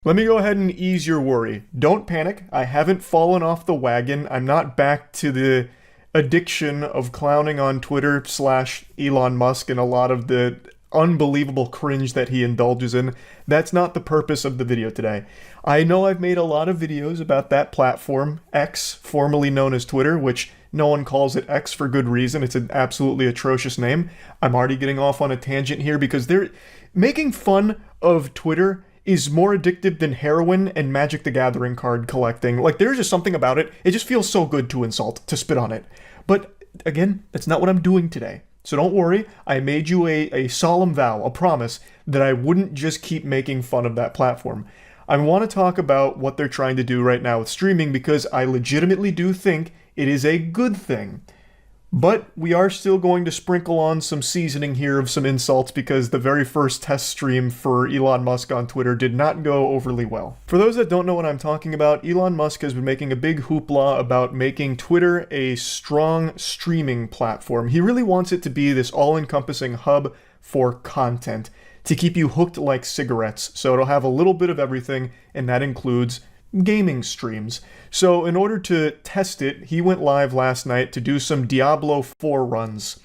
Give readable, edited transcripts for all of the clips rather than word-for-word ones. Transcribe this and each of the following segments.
Let me go ahead and ease your worry. Don't panic. I haven't fallen off the wagon. I'm not back to the addiction of clowning on Twitter / Elon Musk and a lot of the unbelievable cringe that he indulges in. That's not the purpose of the video today. I know I've made a lot of videos about that platform, X, formerly known as Twitter, which no one calls it X for good reason. It's an absolutely atrocious name. I'm already getting off on a tangent here because they're making fun of Twitter is more addictive than heroin and Magic the Gathering card collecting. Like, there's just something about it. It just feels so good to insult, to spit on it. But, again, that's not what I'm doing today. So don't worry, I made you a solemn vow, a promise, that I wouldn't just keep making fun of that platform. I want to talk about what they're trying to do right now with streaming because I legitimately do think it is a good thing. But we are still going to sprinkle on some seasoning here of some insults because the very first test stream for Elon Musk on Twitter did not go overly well. For those that don't know what I'm talking about, Elon Musk has been making a big hoopla about making Twitter a strong streaming platform. He really wants it to be this all-encompassing hub for content to keep you hooked like cigarettes. So it'll have a little bit of everything, and that includes gaming streams. So in order to test it, he went live last night to do some Diablo 4 runs.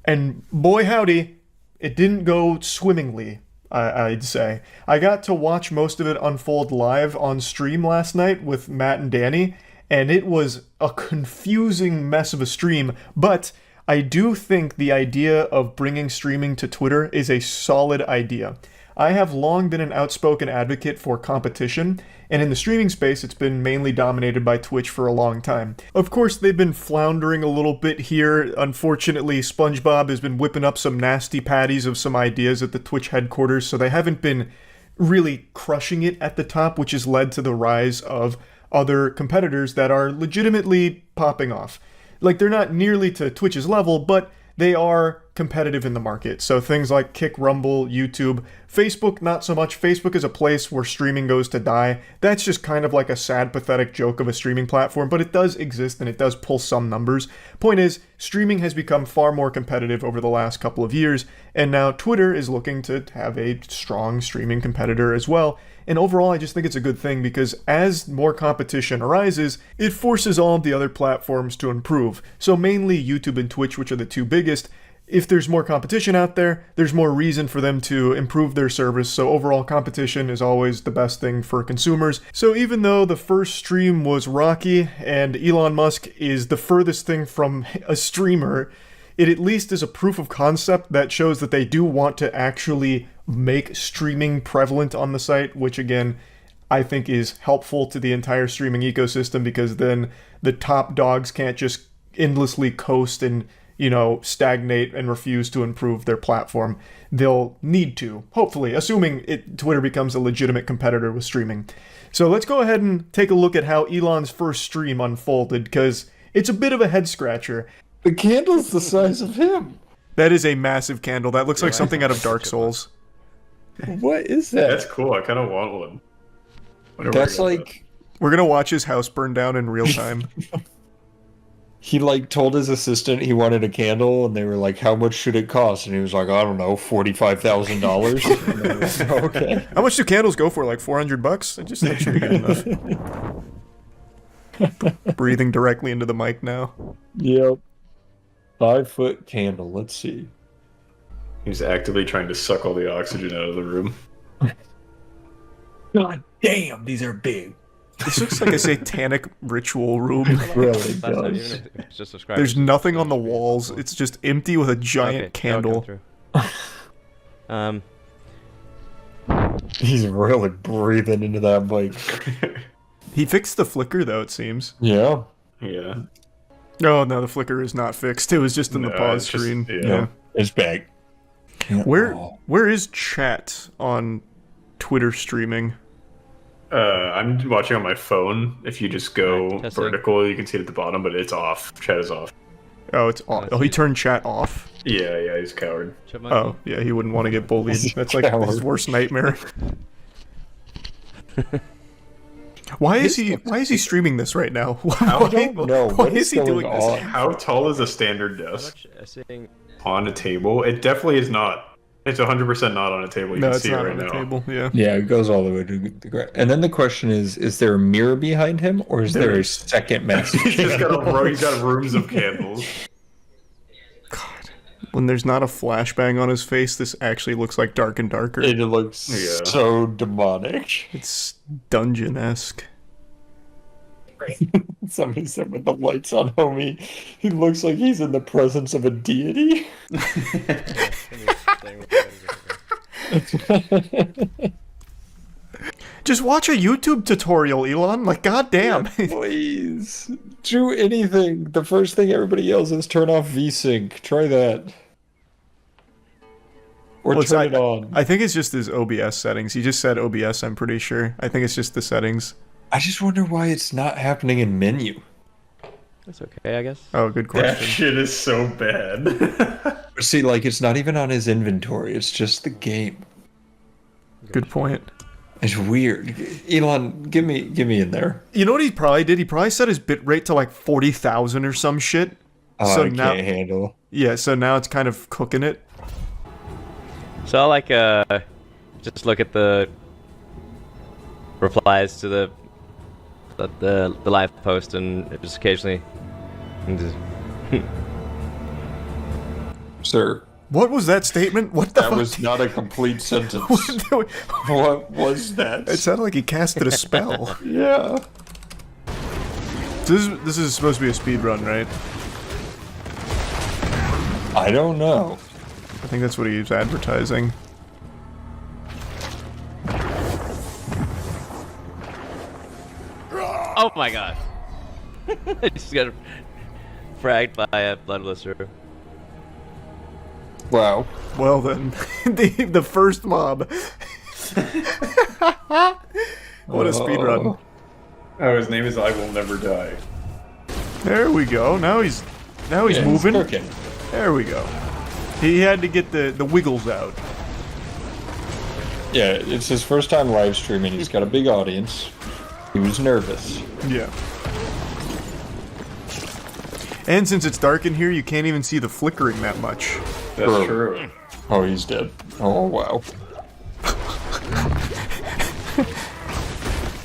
And boy howdy, it didn't go swimmingly, I'd say. I got to watch most of it unfold live on stream last night with Matt and Danny, and it was a confusing mess of a stream, but I do think the idea of bringing streaming to Twitter is a solid idea. I have long been an outspoken advocate for competition, and in the streaming space, it's been mainly dominated by Twitch for a long time. Of course, they've been floundering a little bit here. Unfortunately, SpongeBob has been whipping up some nasty patties of some ideas at the Twitch headquarters, so they haven't been really crushing it at the top, which has led to the rise of other competitors that are legitimately popping off. Like, they're not nearly to Twitch's level, but they are competitive in the market. So things like Kick, Rumble, YouTube, Facebook, not so much. Facebook is a place where streaming goes to die. That's just kind of like a sad, pathetic joke of a streaming platform, but it does exist and it does pull some numbers. Point is, streaming has become far more competitive over the last couple of years, and now Twitter is looking to have a strong streaming competitor as well. And overall, I just think it's a good thing because as more competition arises, it forces all of the other platforms to improve. So mainly YouTube and Twitch, which are the two biggest. If there's more competition out there, there's more reason for them to improve their service. So overall, competition is always the best thing for consumers. So even though the first stream was rocky and Elon Musk is the furthest thing from a streamer, it at least is a proof of concept that shows that they do want to actually make streaming prevalent on the site, which again, I think is helpful to the entire streaming ecosystem because then the top dogs can't just endlessly coast and, stagnate and refuse to improve their platform. They'll need to, hopefully, assuming Twitter becomes a legitimate competitor with streaming. So let's go ahead and take a look at how Elon's first stream unfolded because it's a bit of a head scratcher. The candle's the size of him. That is a massive candle. That looks like something out of Dark Souls. What is that? That's cool. I kind of want one. That's like... We're going to watch his house burn down in real time. He told his assistant he wanted a candle, and they were like, "How much should it cost?" And he was like, "I don't know, $45,000." Okay. How much do candles go for? Like $400? That should be good enough. Breathing directly into the mic now. Yep. 5-foot candle. Let's see. He's actively trying to suck all the oxygen out of the room. God damn, these are big. This looks like a satanic ritual room. It really does. There's nothing on the walls. It's just empty with a giant candle. He's really breathing into that mic. He fixed the flicker, though, it seems. Yeah. Yeah. Oh, no, the flicker is not fixed. It was just in the pause screen. Yeah. It's back. Where is chat on Twitter streaming? I'm watching on my phone. If you just go vertical, you can see it at the bottom, but it's off. Chat is off. Oh, it's off. Oh, he turned chat off. Yeah, he's a coward. Oh, yeah, he wouldn't want to get bullied. That's like his worst nightmare. Why is he streaming this right now? I don't know. Why is he doing this? How tall is a standard desk on a table? It definitely is not It's 100% not on a table. You No, can it's see it not right on the now. table. Yeah. Yeah, it goes all the way to the ground. And then the question is there a mirror behind him, or is there a second massive He's just got candle? he's got rooms of candles. God, when there's not a flashbang on his face, this actually looks like dark and darker. It looks so demonic. It's dungeon-esque. Somebody said with the lights on, homie, he looks like he's in the presence of a deity. Just watch a YouTube tutorial, Elon. Like, goddamn. Please do anything. The first thing everybody yells is turn off VSync. Try that. Or Well, turn it on. I think it's just his OBS settings. He just said OBS, I'm pretty sure. I think it's just the settings. I just wonder why it's not happening in menu. That's okay, I guess. Oh, good That question. shit is so bad. See, like, it's not even on his inventory. It's just the game. Good point. It's weird. Elon, give me in there. You know what he probably did? He probably set his bitrate to like 40,000 or some shit. Oh, So I now- can't handle. Yeah, so now it's kind of cooking it. So I'll like just look at the replies to the live post and just occasionally Sir, What was that statement? What the that fuck? was not a complete sentence. What was that? It sounded like he casted a spell. Yeah. This is supposed to be a speed run, right? I don't know. I think that's what he's advertising. Oh my god. I just got fragged by a bloodlister. Wow. Well then, the first mob. What a speed run. Oh, his name is I Will Never Die. There we go. Now he's Yeah, moving. He's cooking. There we go. He had to get the wiggles out. Yeah, it's his first time live streaming. He's got a big audience. He was nervous. Yeah. And since it's dark in here, you can't even see the flickering that much. That's true. Oh, he's dead. Oh, wow.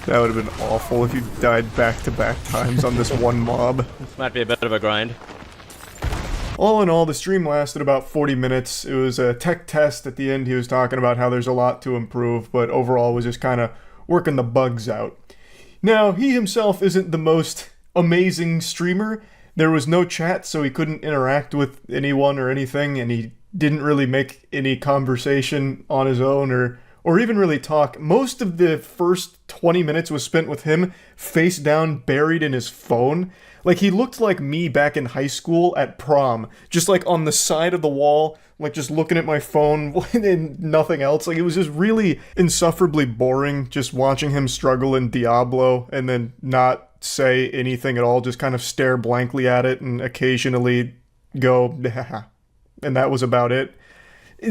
That would have been awful if you died back-to-back times on this one mob. This might be a bit of a grind. All in all, the stream lasted about 40 minutes. It was a tech test. At the end, he was talking about how there's a lot to improve, but overall was just kind of working the bugs out. Now, he himself isn't the most amazing streamer. There was no chat, so he couldn't interact with anyone or anything, and he didn't really make any conversation on his own or even really talk. Most of the first 20 minutes was spent with him face down, buried in his phone. Like, he looked like me back in high school at prom, just like on the side of the wall, like just looking at my phone and nothing else. Like, it was just really insufferably boring just watching him struggle in Diablo and then not say anything at all, just kind of stare blankly at it and occasionally go, and that was about it.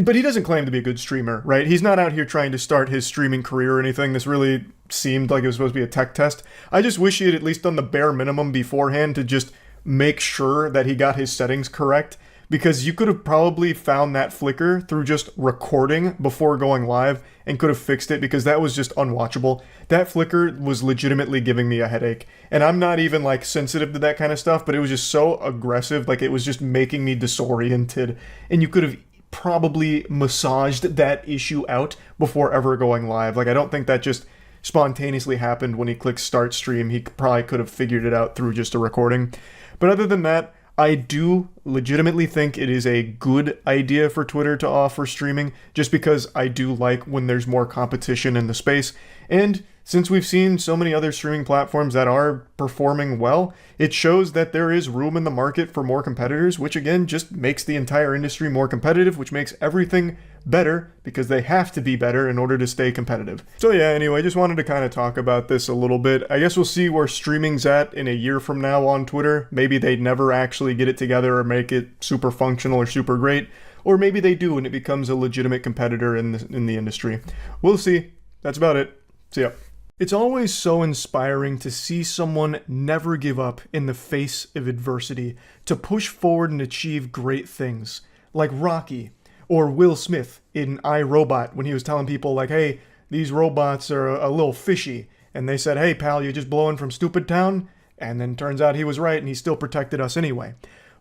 But he doesn't claim to be a good streamer, right? He's not out here trying to start his streaming career or anything. This really seemed like it was supposed to be a tech test. I just wish he had at least done the bare minimum beforehand to just make sure that he got his settings correct, because you could have probably found that flicker through just recording before going live and could have fixed it, because that was just unwatchable. That flicker was legitimately giving me a headache. And I'm not even like sensitive to that kind of stuff, but it was just so aggressive, like it was just making me disoriented. And you could have probably massaged that issue out before ever going live. Like, I don't think that just spontaneously happened when he clicked start stream. He probably could have figured it out through just a recording. But other than that, I do legitimately think it is a good idea for Twitter to offer streaming, just because I do like when there's more competition in the space. And since we've seen so many other streaming platforms that are performing well, it shows that there is room in the market for more competitors, which again just makes the entire industry more competitive, which makes everything better, because they have to be better in order to stay competitive. So yeah, anyway, just wanted to kind of talk about this a little bit. I guess we'll see where streaming's at in a year from now on Twitter. Maybe they never actually get it together or make it super functional or super great, or maybe they do and it becomes a legitimate competitor in the industry. We'll see. That's about it. See ya. It's always so inspiring to see someone never give up in the face of adversity, to push forward and achieve great things, like Rocky, Or Will Smith in I, Robot, when he was telling people like, hey, these robots are a little fishy. And they said, hey, pal, you just blowing from Stupid Town? And then turns out he was right and he still protected us anyway.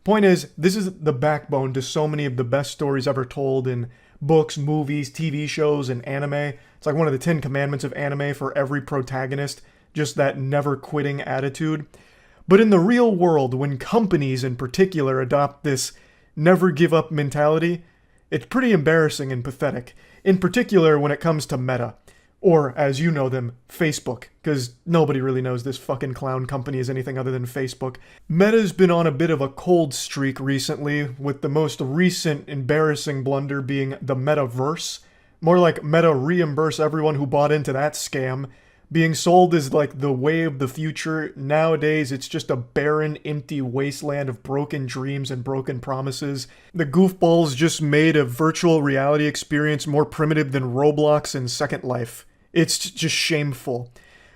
Point is, this is the backbone to so many of the best stories ever told in books, movies, TV shows, and anime. It's like one of the 10 commandments of anime for every protagonist, just that never quitting attitude. But in the real world, when companies in particular adopt this never give up mentality, it's pretty embarrassing and pathetic. In particular when it comes to Meta. Or, as you know them, Facebook. Because nobody really knows this fucking clown company is anything other than Facebook. Meta's been on a bit of a cold streak recently, with the most recent embarrassing blunder being the Metaverse. More like Meta reimburse everyone who bought into that scam. Being sold as like the way of the future. Nowadays, it's just a barren, empty wasteland of broken dreams and broken promises. The goofballs just made a virtual reality experience more primitive than Roblox and Second Life. It's just shameful.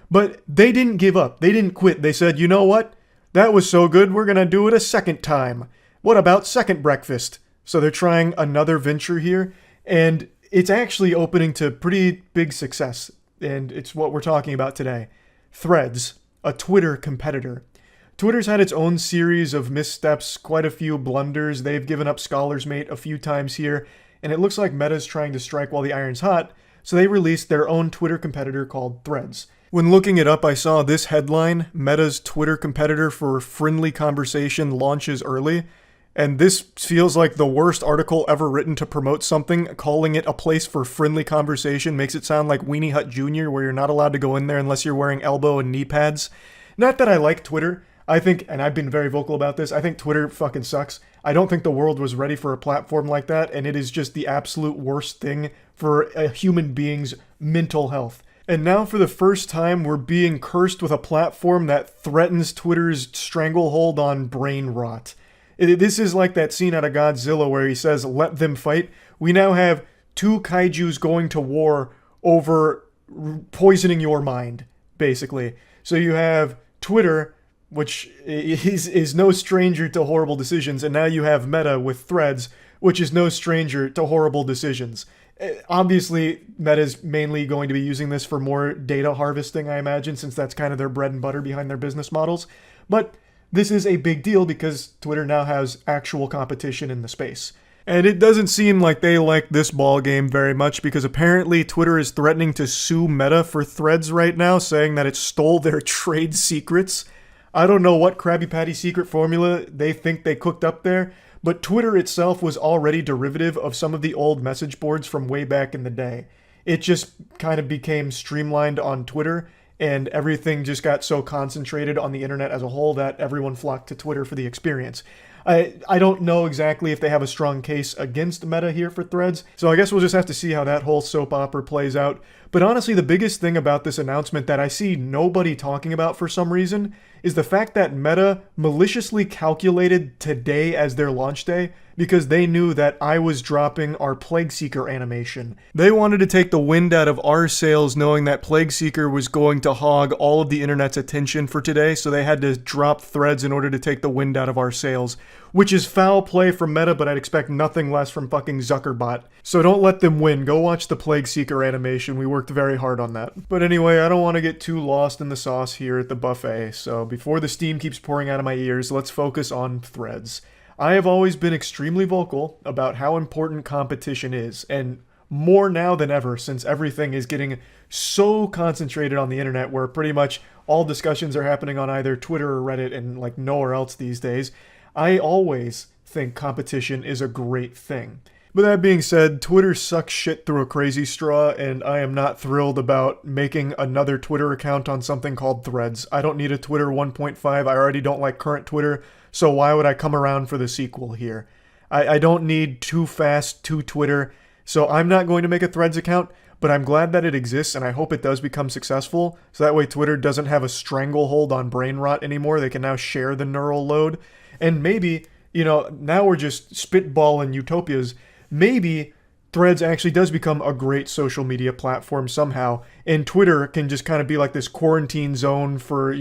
But they didn't give up. They didn't quit. They said, you know what? That was so good, we're gonna do it a second time. What about second breakfast? So they're trying another venture here, and it's actually opening to pretty big success. And it's what we're talking about today. Threads, a Twitter competitor. Twitter's had its own series of missteps, quite a few blunders. They've given up Scholar's Mate a few times here, and it looks like Meta's trying to strike while the iron's hot, so they released their own Twitter competitor called Threads. When looking it up, I saw this headline: Meta's Twitter competitor for friendly conversation launches early. And this feels like the worst article ever written to promote something. Calling it a place for friendly conversation makes it sound like Weenie Hut Jr., where you're not allowed to go in there unless you're wearing elbow and knee pads. Not that I like Twitter. I think, and I've been very vocal about this, I think Twitter fucking sucks. I don't think the world was ready for a platform like that, and it is just the absolute worst thing for a human being's mental health. And now for the first time, we're being cursed with a platform that threatens Twitter's stranglehold on brain rot. This is like that scene out of Godzilla where he says, let them fight. We now have two kaijus going to war over poisoning your mind, basically. So you have Twitter, which is no stranger to horrible decisions, and now you have Meta with Threads, which is no stranger to horrible decisions. Obviously, Meta's mainly going to be using this for more data harvesting, I imagine, since that's kind of their bread and butter behind their business models. But this is a big deal because Twitter now has actual competition in the space. And it doesn't seem like they like this ball game very much, because apparently Twitter is threatening to sue Meta for Threads right now, saying that it stole their trade secrets. I don't know what Krabby Patty secret formula they think they cooked up there, but Twitter itself was already derivative of some of the old message boards from way back in the day. It just kind of became streamlined on Twitter, and everything just got so concentrated on the internet as a whole that everyone flocked to Twitter for the experience. I don't know exactly if they have a strong case against Meta here for Threads, so I guess we'll just have to see how that whole soap opera plays out. But honestly, the biggest thing about this announcement that I see nobody talking about for some reason is the fact that Meta maliciously calculated today as their launch day because they knew that I was dropping our Plague Seeker animation. They wanted to take the wind out of our sails knowing that Plague Seeker was going to hog all of the internet's attention for today, so they had to drop Threads in order to take the wind out of our sails. Which is foul play from Meta, but I'd expect nothing less from fucking Zuckerbot. So don't let them win. Go watch the Plague Seeker animation. We worked very hard on that. But anyway, I don't want to get too lost in the sauce here at the buffet, so before the steam keeps pouring out of my ears, let's focus on Threads. I have always been extremely vocal about how important competition is, and more now than ever since everything is getting so concentrated on the internet where pretty much all discussions are happening on either Twitter or Reddit and like nowhere else these days. I always think competition is a great thing. But that being said, Twitter sucks shit through a crazy straw, and I am not thrilled about making another Twitter account on something called Threads. I don't need a Twitter 1.5. I already don't like current Twitter, so why would I come around for the sequel here? I don't need too fast to Twitter, so I'm not going to make a Threads account, but I'm glad that it exists, and I hope it does become successful, so that way Twitter doesn't have a stranglehold on brain rot anymore. They can now share the neural load. And maybe, now we're just spitballing utopias. Maybe Threads actually does become a great social media platform somehow, and Twitter can just kind of be like this quarantine zone for,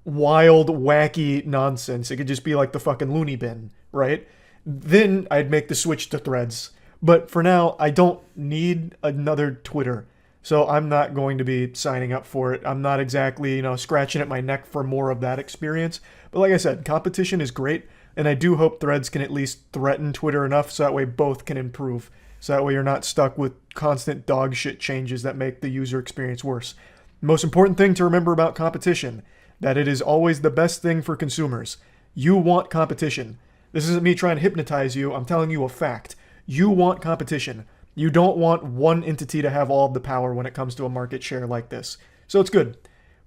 wild, wacky nonsense. It could just be like the fucking loony bin, right? Then I'd make the switch to Threads. But for now, I don't need another Twitter. So I'm not going to be signing up for it. I'm not exactly, scratching at my neck for more of that experience. But like I said, competition is great, and I do hope Threads can at least threaten Twitter enough so that way both can improve. So that way you're not stuck with constant dog shit changes that make the user experience worse. Most important thing to remember about competition, that it is always the best thing for consumers. You want competition. This isn't me trying to hypnotize you. I'm telling you a fact. You want competition. You don't want one entity to have all of the power when it comes to a market share like this. So it's good.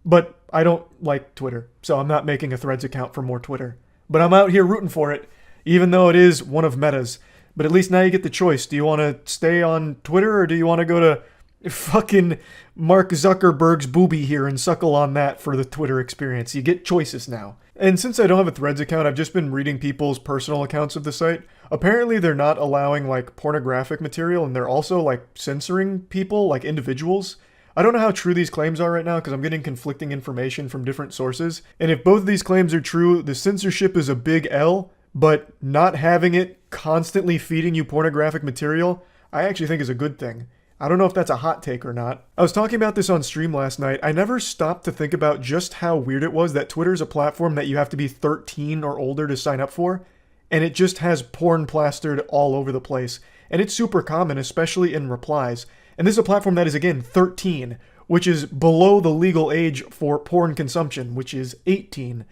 But I don't like Twitter, so I'm not making a Threads account for more Twitter. But I'm out here rooting for it, even though it is one of Meta's. But at least now you get the choice. Do you want to stay on Twitter, or do you want to go to fucking Mark Zuckerberg's booby here and suckle on that for the Twitter experience? You get choices now. And since I don't have a Threads account, I've just been reading people's personal accounts of the site. Apparently they're not allowing pornographic material, and they're also censoring people, like individuals. I don't know how true these claims are right now because I'm getting conflicting information from different sources. And if both of these claims are true, the censorship is a big L, but not having it constantly feeding you pornographic material, I actually think is a good thing. I don't know if that's a hot take or not. I was talking about this on stream last night. I never stopped to think about just how weird it was that Twitter's a platform that you have to be 13 or older to sign up for, and it just has porn plastered all over the place. And it's super common, especially in replies. And this is a platform that is, again, 13, which is below the legal age for porn consumption, which is 18.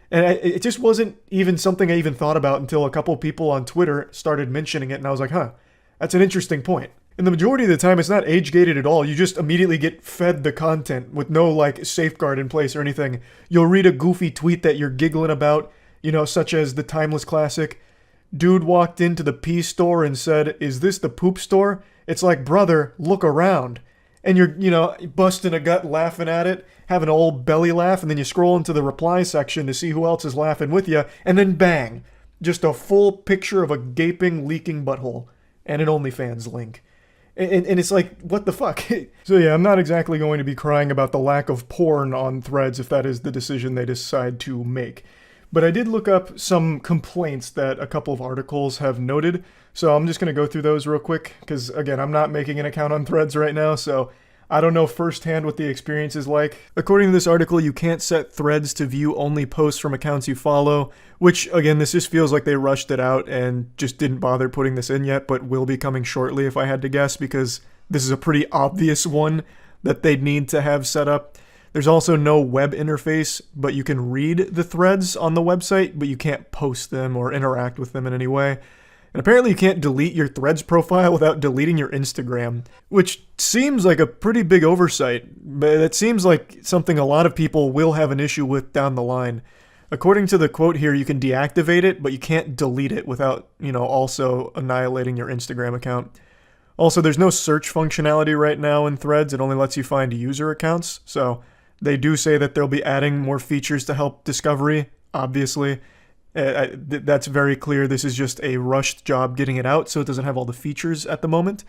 And it just wasn't even something I even thought about until a couple people on Twitter started mentioning it, and I was like, huh, that's an interesting point. And the majority of the time, it's not age-gated at all. You just immediately get fed the content with no, safeguard in place or anything. You'll read a goofy tweet that you're giggling about, such as the timeless classic, dude walked into the pee store and said, "Is this the poop store?" It's like, brother, look around. And you're, busting a gut laughing at it, having an old belly laugh, and then you scroll into the reply section to see who else is laughing with you, and then bang, just a full picture of a gaping, leaking butthole and an OnlyFans link. And it's like, what the fuck? So yeah, I'm not exactly going to be crying about the lack of porn on Threads if that is the decision they decide to make. But I did look up some complaints that a couple of articles have noted, so I'm just going to go through those real quick, because again, I'm not making an account on Threads right now, so I don't know firsthand what the experience is like. According to this article, you can't set Threads to view only posts from accounts you follow, which, again, this just feels like they rushed it out and just didn't bother putting this in yet, but will be coming shortly if I had to guess, because this is a pretty obvious one that they'd need to have set up. There's also no web interface, but you can read the threads on the website, but you can't post them or interact with them in any way. And apparently you can't delete your Threads profile without deleting your Instagram, which seems like a pretty big oversight, but it seems like something a lot of people will have an issue with down the line. According to the quote here, you can deactivate it, but you can't delete it without, also annihilating your Instagram account. Also, there's no search functionality right now in Threads. It only lets you find user accounts, so they do say that they'll be adding more features to help discovery, obviously. That's very clear. This is just a rushed job getting it out, so it doesn't have all the features at the moment.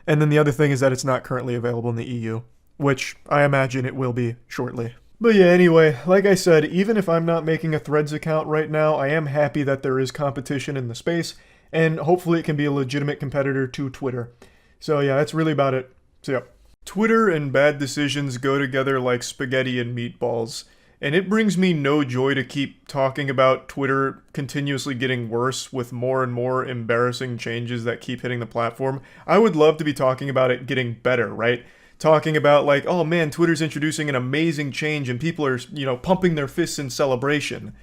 And then the other thing is that it's not currently available in the EU, which I imagine it will be shortly. But yeah, anyway, like I said, even if I'm not making a Threads account right now, I am happy that there is competition in the space, and hopefully it can be a legitimate competitor to Twitter. So yeah, that's really about it. So yeah. Twitter and bad decisions go together like spaghetti and meatballs. And it brings me no joy to keep talking about Twitter continuously getting worse with more and more embarrassing changes that keep hitting the platform. I would love to be talking about it getting better, right? Talking about oh man, Twitter's introducing an amazing change and people are, pumping their fists in celebration.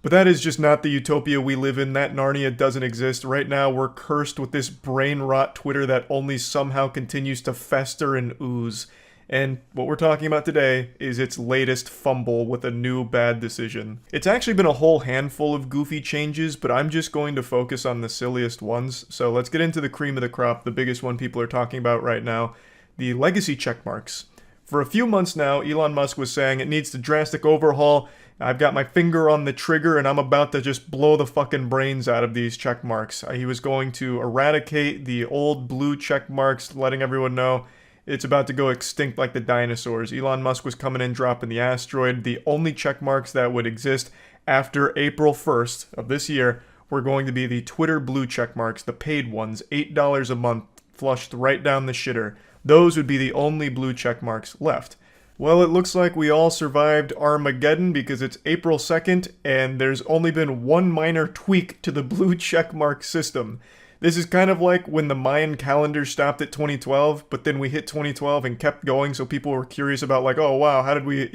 But that is just not the utopia we live in. That Narnia doesn't exist. Right now, we're cursed with this brain rot Twitter that only somehow continues to fester and ooze. And what we're talking about today is its latest fumble with a new bad decision. It's actually been a whole handful of goofy changes, but I'm just going to focus on the silliest ones. So let's get into the cream of the crop, the biggest one people are talking about right now, the legacy checkmarks. For a few months now, Elon Musk was saying it needs a drastic overhaul. I've got my finger on the trigger and I'm about to just blow the fucking brains out of these checkmarks. He was going to eradicate the old blue checkmarks, letting everyone know it's about to go extinct like the dinosaurs. Elon Musk was coming in, dropping the asteroid. The only check marks that would exist after April 1st of this year were going to be the Twitter blue check marks, the paid ones, $8 a month, flushed right down the shitter. Those would be the only blue check marks left. Well, it looks like we all survived Armageddon because it's April 2nd, and there's only been one minor tweak to the blue checkmark system. This is kind of like when the Mayan calendar stopped at 2012, but then we hit 2012 and kept going, so people were curious about, like, oh wow, how did we,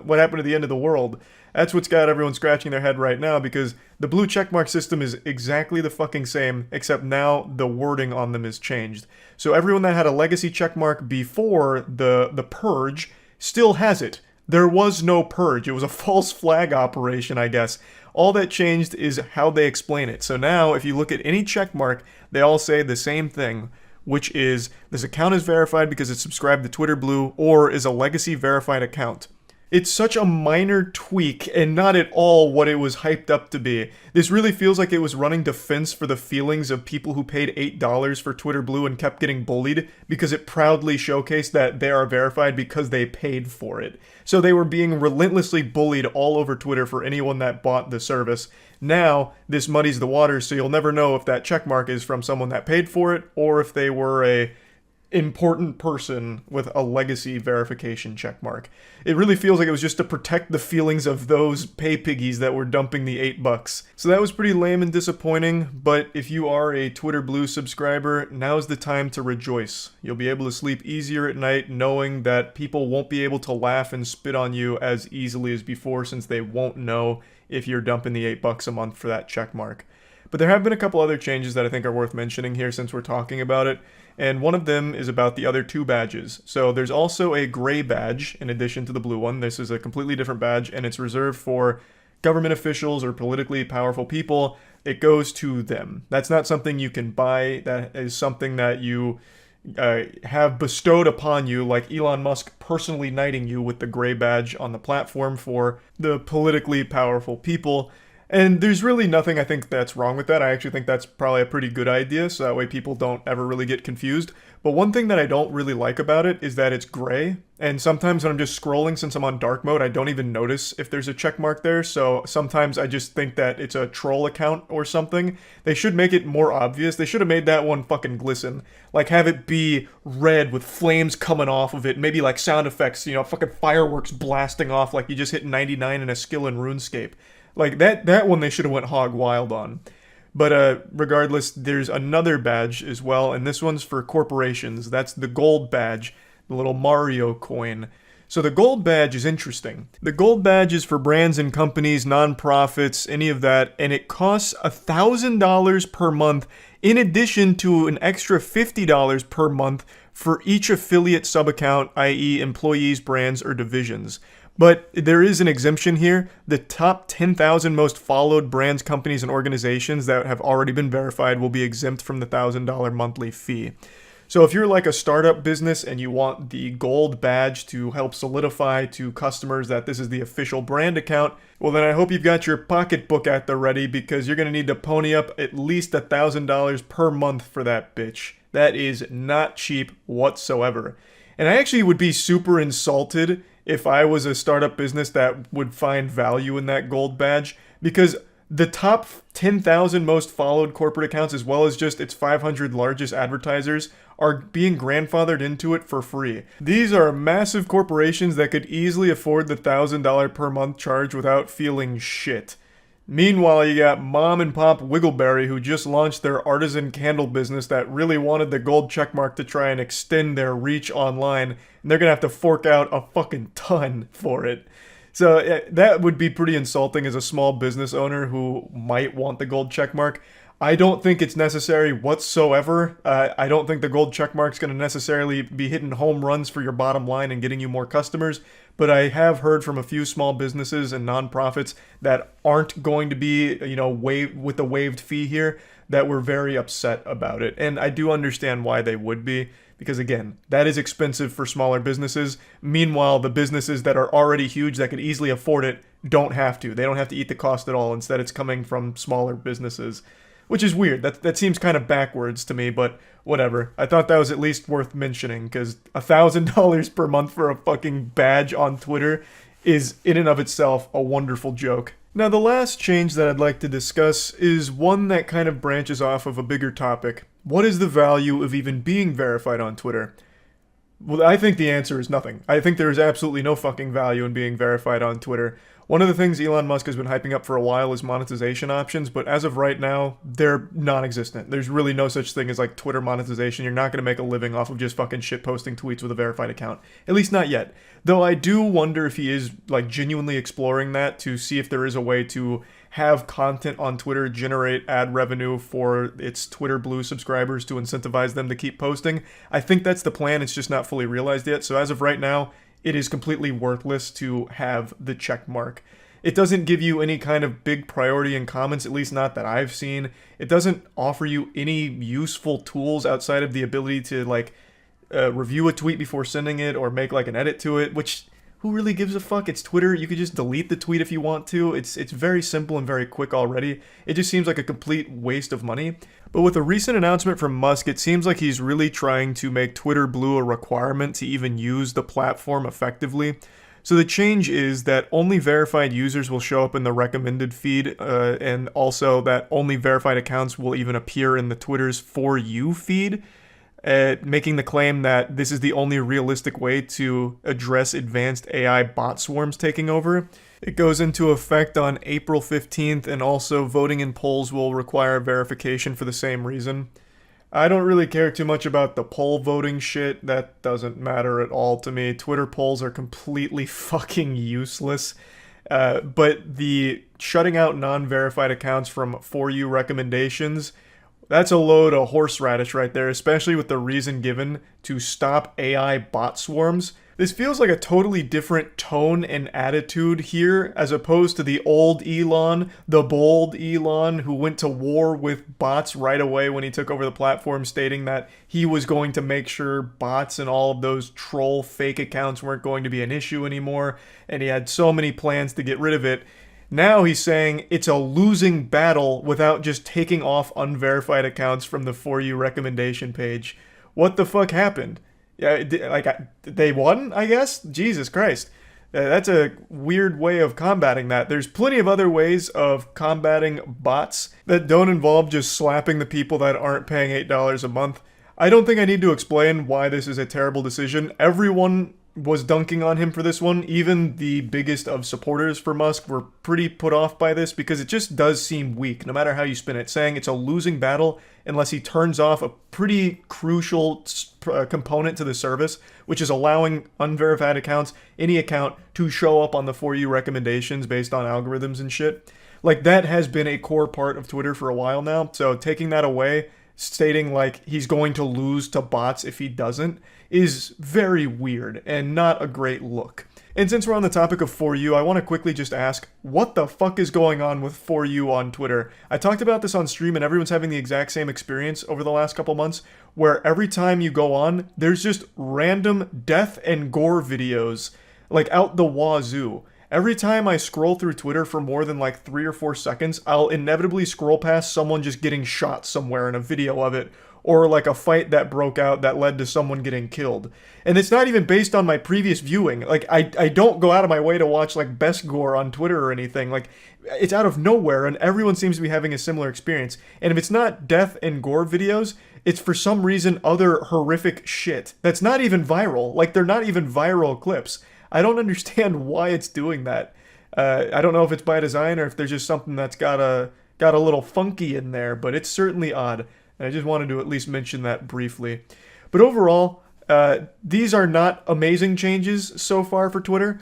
what happened to the end of the world? That's what's got everyone scratching their head right now, because the blue checkmark system is exactly the fucking same, except now the wording on them is changed. So everyone that had a legacy checkmark before the purge still has it. There was no purge. It was a false flag operation, I guess. All that changed is how they explain it. So now, if you look at any checkmark, they all say the same thing, which is this account is verified because it's subscribed to Twitter Blue or is a legacy verified account. It's such a minor tweak and not at all what it was hyped up to be. This really feels like it was running defense for the feelings of people who paid $8 for Twitter Blue and kept getting bullied because it proudly showcased that they are verified because they paid for it. So they were being relentlessly bullied all over Twitter for anyone that bought the service. Now, this muddies the waters, so you'll never know if that checkmark is from someone that paid for it or if they were a important person with a legacy verification checkmark. It really feels like it was just to protect the feelings of those pay piggies that were dumping the $8. So that was pretty lame and disappointing, but if you are a Twitter Blue subscriber, now's the time to rejoice. You'll be able to sleep easier at night knowing that people won't be able to laugh and spit on you as easily as before, since they won't know if you're dumping the $8 a month for that checkmark. But there have been a couple other changes that I think are worth mentioning here since we're talking about it, and one of them is about the other two badges. So there's also a gray badge in addition to the blue one. This is a completely different badge, and it's reserved for government officials or politically powerful people. It goes to them. That's not something you can buy. That is something that you have bestowed upon you, like Elon Musk personally knighting you with the gray badge on the platform for the politically powerful people. And there's really nothing I think that's wrong with that. I actually think that's probably a pretty good idea, so that way people don't ever really get confused. But one thing that I don't really like about it is that it's gray, and sometimes when I'm just scrolling, since I'm on dark mode, I don't even notice if there's a check mark there, so sometimes I just think that it's a troll account or something. They should make it more obvious. They should have made that one fucking glisten. Like, have it be red with flames coming off of it, maybe like sound effects, fucking fireworks blasting off like you just hit 99 in a skill in RuneScape. Like, that one they should have went hog wild on. But regardless, there's another badge as well, and this one's for corporations. That's the gold badge, the little Mario coin. So the gold badge is interesting. The gold badge is for brands and companies, non-profits, any of that, and it costs $1,000 per month in addition to an extra $50 per month for each affiliate sub-account, i.e. employees, brands, or divisions. But there is an exemption here. The top 10,000 most followed brands, companies, and organizations that have already been verified will be exempt from the $1,000 monthly fee. So if you're like a startup business and you want the gold badge to help solidify to customers that this is the official brand account, well then I hope you've got your pocketbook at the ready, because you're going to need to pony up at least $1,000 per month for that bitch. That is not cheap whatsoever. And I actually would be super insulted if I was a startup business that would find value in that gold badge, because the top 10,000 most followed corporate accounts, as well as just its 500 largest advertisers, are being grandfathered into it for free. These are massive corporations that could easily afford the $1,000 per month charge without feeling shit. Meanwhile, you got mom and pop Wiggleberry, who just launched their artisan candle business that really wanted the gold checkmark to try and extend their reach online, and they're gonna have to fork out a fucking ton for it. So that would be pretty insulting as a small business owner who might want the gold checkmark. I don't think it's necessary whatsoever. I don't think the gold checkmark's going to necessarily be hitting home runs for your bottom line and getting you more customers. But I have heard from a few small businesses and nonprofits that aren't going to be, with the waived fee here, that were very upset about it. And I do understand why they would be, because again, that is expensive for smaller businesses. Meanwhile, the businesses that are already huge that could easily afford it don't have to. They don't have to eat the cost at all. Instead, it's coming from smaller businesses, which is weird. That seems kind of backwards to me, but whatever. I thought that was at least worth mentioning, because $1,000 per month for a fucking badge on Twitter is in and of itself a wonderful joke. Now, the last change that I'd like to discuss is one that kind of branches off of a bigger topic. What is the value of even being verified on Twitter? Well, I think the answer is nothing. I think there is absolutely no fucking value in being verified on Twitter. One of the things Elon Musk has been hyping up for a while is monetization options, but as of right now, they're non-existent. There's really no such thing as like Twitter monetization. You're not going to make a living off of just fucking shit posting tweets with a verified account. At least not yet. Though I do wonder if he is like genuinely exploring that to see if there is a way to have content on Twitter generate ad revenue for its Twitter Blue subscribers to incentivize them to keep posting. I think that's the plan. It's just not fully realized yet. So as of right now, it is completely worthless to have the check mark. It doesn't give you any kind of big priority in comments, at least not that I've seen. It doesn't offer you any useful tools outside of the ability to like review a tweet before sending it or make like an edit to it, which who really gives a fuck? It's Twitter. You could just delete the tweet if you want to. It's very simple and very quick already. It just seems like a complete waste of money. But with a recent announcement from Musk, it seems like he's really trying to make Twitter Blue a requirement to even use the platform effectively. So the change is that only verified users will show up in the recommended feed, and also that only verified accounts will even appear in the Twitter's For You feed. Making the claim that this is the only realistic way to address advanced AI bot swarms taking over. It goes into effect on April 15th, and also voting in polls will require verification for the same reason. I don't really care too much about the poll voting shit. That doesn't matter at all to me. Twitter polls are completely fucking useless. But the shutting out non-verified accounts from For You recommendations, that's a load of horseradish right there, especially with the reason given to stop AI bot swarms. This feels like a totally different tone and attitude here, as opposed to the old Elon, the bold Elon, who went to war with bots right away when he took over the platform, stating that he was going to make sure bots and all of those troll fake accounts weren't going to be an issue anymore, and he had so many plans to get rid of it. Now he's saying it's a losing battle without just taking off unverified accounts from the For You recommendation page. What the fuck happened? Yeah, they won, I guess? Jesus Christ. That's a weird way of combating that. There's plenty of other ways of combating bots that don't involve just slapping the people that aren't paying $8 a month. I don't think I need to explain why this is a terrible decision. Everyone was dunking on him for this one. Even the biggest of supporters for Musk were pretty put off by this because it just does seem weak, no matter how you spin it, saying it's a losing battle unless he turns off a pretty crucial component to the service, which is allowing unverified accounts, any account, to show up on the For You recommendations based on algorithms and shit. Like, that has been a core part of Twitter for a while now, so taking that away, stating like he's going to lose to bots if he doesn't, is very weird and not a great look. And since we're on the topic of For You, I want to quickly just ask, what the fuck is going on with For You on Twitter? I talked about this on stream and everyone's having the exact same experience over the last couple months, where every time you go on, there's just random death and gore videos, like out the wazoo. Every time I scroll through Twitter for more than like 3 or 4 seconds, I'll inevitably scroll past someone just getting shot somewhere in a video of it, or like a fight that broke out that led to someone getting killed. And it's not even based on my previous viewing. Like, I don't go out of my way to watch like best gore on Twitter or anything. Like, it's out of nowhere, and everyone seems to be having a similar experience. And if it's not death and gore videos, it's for some reason other horrific shit that's not even viral. Like, they're not even viral clips. I don't understand why it's doing that. I don't know if it's by design or if there's just something that's got a little funky in there, but it's certainly odd. And I just wanted to at least mention that briefly. But overall, these are not amazing changes so far for Twitter.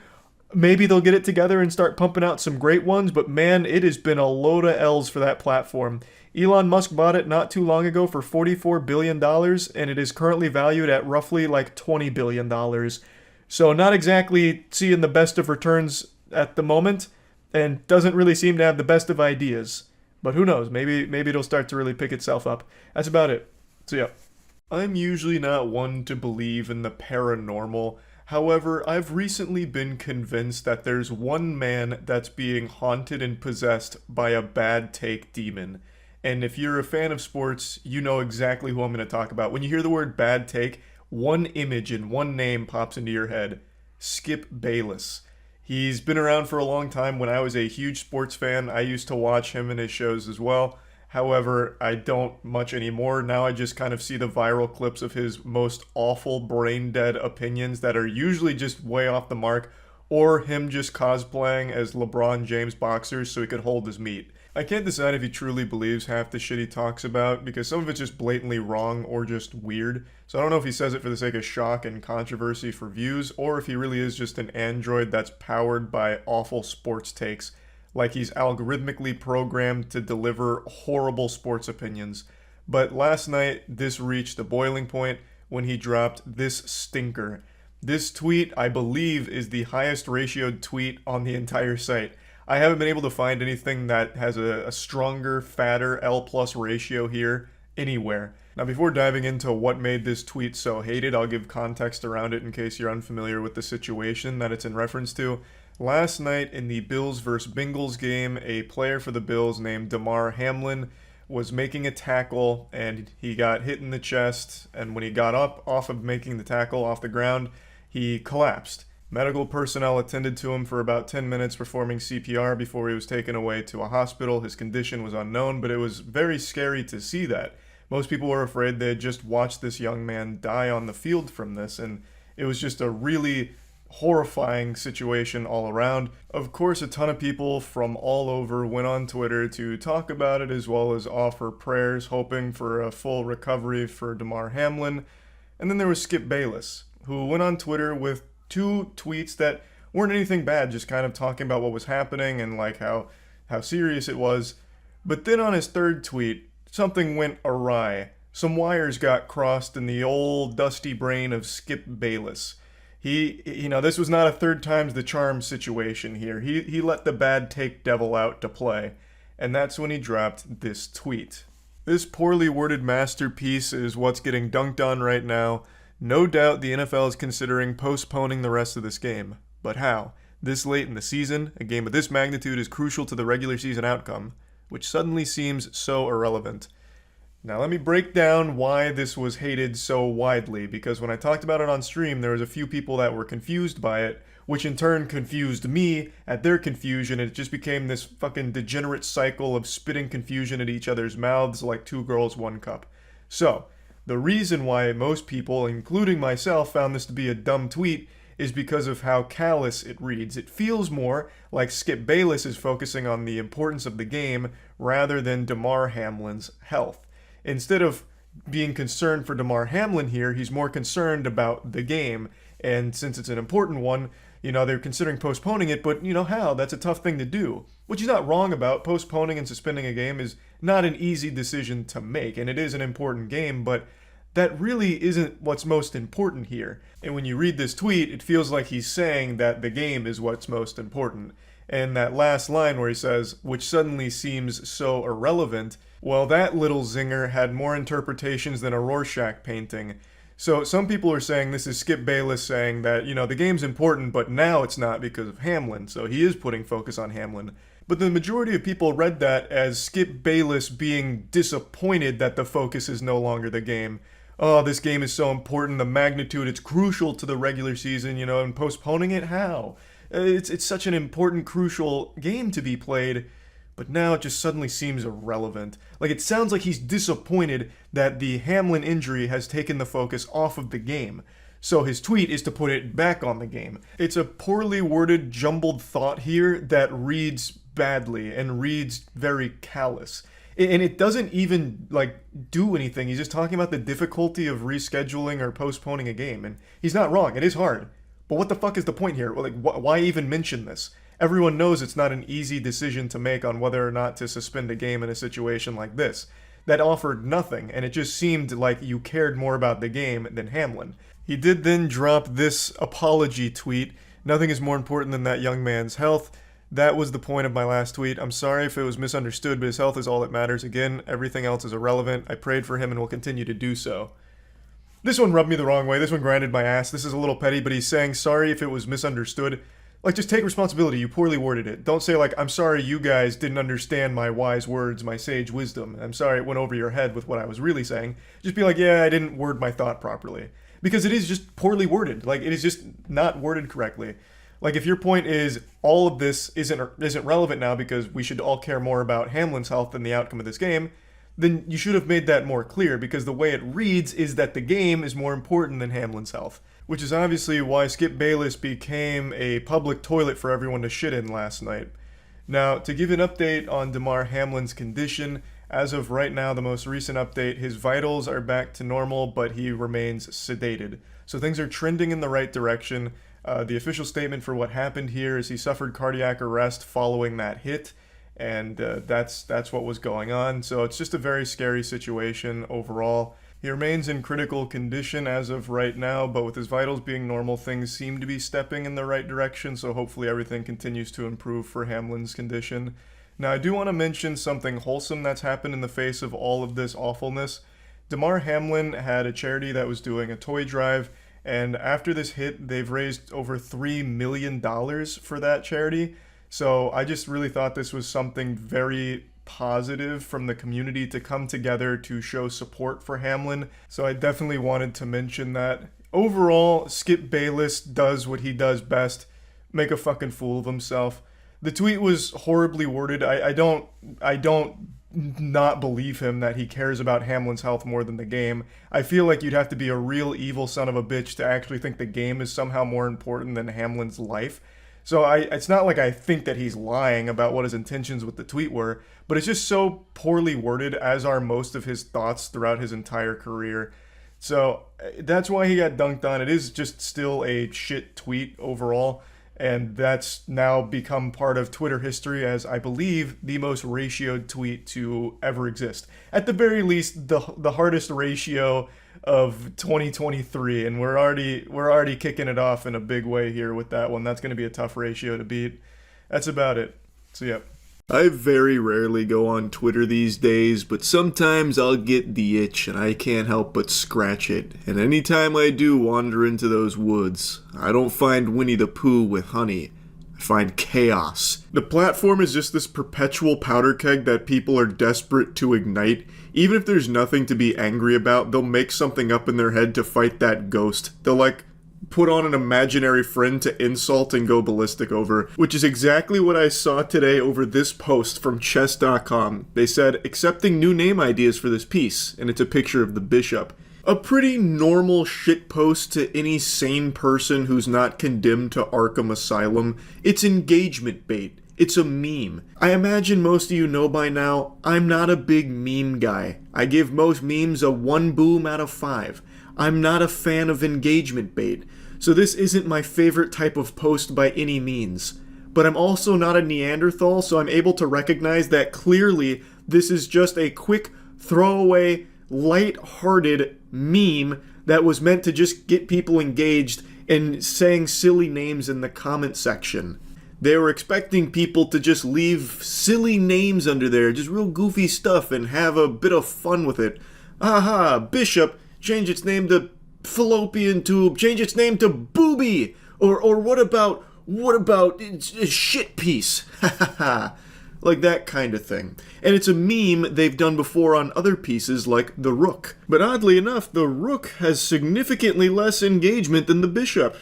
Maybe they'll get it together and start pumping out some great ones, but man, it has been a load of L's for that platform. Elon Musk bought it not too long ago for $44 billion, and it is currently valued at roughly like $20 billion. So not exactly seeing the best of returns at the moment, and doesn't really seem to have the best of ideas. But who knows, maybe it'll start to really pick itself up. That's about it. So yeah. I'm usually not one to believe in the paranormal. However, I've recently been convinced that there's one man that's being haunted and possessed by a bad take demon. And if you're a fan of sports, you know exactly who I'm going to talk about. When you hear the word bad take, one image and one name pops into your head. Skip Bayless. He's been around for a long time. When I was a huge sports fan, I used to watch him and his shows as well. However, I don't much anymore. Now I just kind of see the viral clips of his most awful brain dead opinions that are usually just way off the mark, or him just cosplaying as LeBron James boxers so he could hold his meat. I can't decide if he truly believes half the shit he talks about, because some of it's just blatantly wrong or just weird. So I don't know if he says it for the sake of shock and controversy for views, or if he really is just an android that's powered by awful sports takes, like he's algorithmically programmed to deliver horrible sports opinions. But last night, this reached the boiling point when he dropped this stinker. This tweet, I believe, is the highest ratioed tweet on the entire site. I haven't been able to find anything that has a stronger, fatter L plus ratio here anywhere. Now, before diving into what made this tweet so hated, I'll give context around it in case you're unfamiliar with the situation that it's in reference to. Last night in the Bills vs. Bengals game, a player for the Bills named Damar Hamlin was making a tackle and he got hit in the chest, and when he got up off of making the tackle off the ground, he collapsed. Medical personnel attended to him for about 10 minutes performing CPR before he was taken away to a hospital. His condition was unknown, but it was very scary to see that. Most people were afraid they had just watched this young man die on the field from this, and it was just a really horrifying situation all around. Of course, a ton of people from all over went on Twitter to talk about it as well as offer prayers, hoping for a full recovery for Damar Hamlin. And then there was Skip Bayless, who went on Twitter with 2 tweets that weren't anything bad, just kind of talking about what was happening and like how serious it was. But then on his 3rd tweet, something went awry. Some wires got crossed in the old dusty brain of Skip Bayless. This was not a 3rd time's the charm situation here. He let the bad take devil out to play. And that's when he dropped this tweet. This poorly worded masterpiece is what's getting dunked on right now. No doubt the NFL is considering postponing the rest of this game. But how? This late in the season, a game of this magnitude is crucial to the regular season outcome, which suddenly seems so irrelevant. Now let me break down why this was hated so widely, because when I talked about it on stream, there was a few people that were confused by it, which in turn confused me at their confusion, and it just became this fucking degenerate cycle of spitting confusion at each other's mouths like 2 girls, 1 cup. So, the reason why most people, including myself, found this to be a dumb tweet is because of how callous it reads. It feels more like Skip Bayless is focusing on the importance of the game rather than Damar Hamlin's health. Instead of being concerned for Damar Hamlin here, he's more concerned about the game. And since it's an important one, they're considering postponing it, but how? That's a tough thing to do. Which he's not wrong about. Postponing and suspending a game is not an easy decision to make, and it is an important game, but that really isn't what's most important here. And when you read this tweet, it feels like he's saying that the game is what's most important. And that last line where he says, which suddenly seems so irrelevant, well, that little zinger had more interpretations than a Rorschach painting. So some people are saying this is Skip Bayless saying that, the game's important, but now it's not because of Hamlin, so he is putting focus on Hamlin. But the majority of people read that as Skip Bayless being disappointed that the focus is no longer the game. Oh, this game is so important, the magnitude, it's crucial to the regular season, and postponing it, how? It's such an important, crucial game to be played, but now it just suddenly seems irrelevant. Like, it sounds like he's disappointed that the Hamlin injury has taken the focus off of the game. So his tweet is to put it back on the game. It's a poorly worded, jumbled thought here that reads badly and reads very callous. And it doesn't even, do anything. He's just talking about the difficulty of rescheduling or postponing a game. And he's not wrong. It is hard. But what the fuck is the point here? Why even mention this? Everyone knows it's not an easy decision to make on whether or not to suspend a game in a situation like this. That offered nothing, and it just seemed like you cared more about the game than Hamlin. He did then drop this apology tweet. Nothing is more important than that young man's health. That was the point of my last tweet. I'm sorry if it was misunderstood, but his health is all that matters. Again, everything else is irrelevant. I prayed for him and will continue to do so. This one rubbed me the wrong way. This one grinded my ass. This is a little petty, but he's saying sorry if it was misunderstood. Just take responsibility. You poorly worded it. Don't say, I'm sorry you guys didn't understand my wise words, my sage wisdom. I'm sorry it went over your head with what I was really saying. Just be like, yeah, I didn't word my thought properly. Because it is just poorly worded. It is just not worded correctly. Like, if your point is all of this isn't relevant now because we should all care more about Hamlin's health than the outcome of this game, then you should have made that more clear, because the way it reads is that the game is more important than Hamlin's health. Which is obviously why Skip Bayless became a public toilet for everyone to shit in last night. Now, to give an update on Damar Hamlin's condition, as of right now, the most recent update, his vitals are back to normal, but he remains sedated. So things are trending in the right direction. The official statement for what happened here is he suffered cardiac arrest following that hit, and that's what was going on. So it's just a very scary situation overall. He remains in critical condition as of right now, but with his vitals being normal, things seem to be stepping in the right direction, so hopefully everything continues to improve for Hamlin's condition. Now, I do want to mention something wholesome that's happened in the face of all of this awfulness. Damar Hamlin had a charity that was doing a toy drive, and after this hit, they've raised over $3 million for that charity. So I just really thought this was something very positive from the community to come together to show support for Hamlin. So I definitely wanted to mention that. Overall, Skip Bayless does what he does best, make a fucking fool of himself. The tweet was horribly worded. I don't not believe him that he cares about Hamlin's health more than the game. I feel like you'd have to be a real evil son of a bitch to actually think the game is somehow more important than Hamlin's life. So it's not like I think that he's lying about what his intentions with the tweet were, but it's just so poorly worded, as are most of his thoughts throughout his entire career. So that's why he got dunked on. It is just still a shit tweet overall, and that's now become part of Twitter history as, I believe, the most ratioed tweet to ever exist. At the very least, the hardest ratio of 2023, and we're already kicking it off in a big way here with that one. That's going to be a tough ratio to beat. That's about it. So yep. I very rarely go on Twitter these days, but sometimes I'll get the itch and I can't help but scratch it. And anytime I do wander into those woods, I don't find Winnie the Pooh with honey. I find chaos. The platform is just this perpetual powder keg that people are desperate to ignite. Even if there's nothing to be angry about, they'll make something up in their head to fight that ghost. They'll put on an imaginary friend to insult and go ballistic over, which is exactly what I saw today over this post from chess.com. They said, accepting new name ideas for this piece, and it's a picture of the bishop. A pretty normal shitpost to any sane person who's not condemned to Arkham Asylum. It's engagement bait. It's a meme. I imagine most of you know by now, I'm not a big meme guy. I give most memes a 1 boom out of 5. I'm not a fan of engagement bait, so this isn't my favorite type of post by any means. But I'm also not a Neanderthal, so I'm able to recognize that clearly this is just a quick throwaway, light-hearted meme that was meant to just get people engaged and saying silly names in the comment section. They were expecting people to just leave silly names under there, just real goofy stuff, and have a bit of fun with it. Aha, Bishop, change its name to Fallopian Tube, change its name to Booby, or what about a shit piece, ha ha ha, like that kind of thing. And it's a meme they've done before on other pieces like the Rook. But oddly enough, the Rook has significantly less engagement than the Bishop.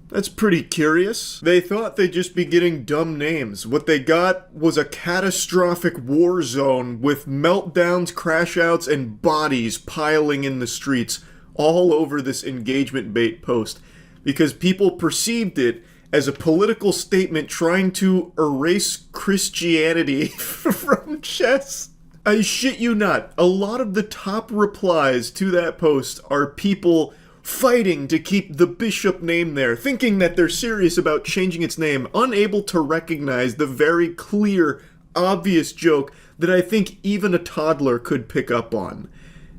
That's pretty curious. They thought they'd just be getting dumb names. What they got was a catastrophic war zone with meltdowns, crashouts, and bodies piling in the streets all over this engagement bait post, because people perceived it as a political statement trying to erase Christianity from chess. I shit you not, a lot of the top replies to that post are people fighting to keep the Bishop name there, thinking that they're serious about changing its name, unable to recognize the very clear, obvious joke that I think even a toddler could pick up on.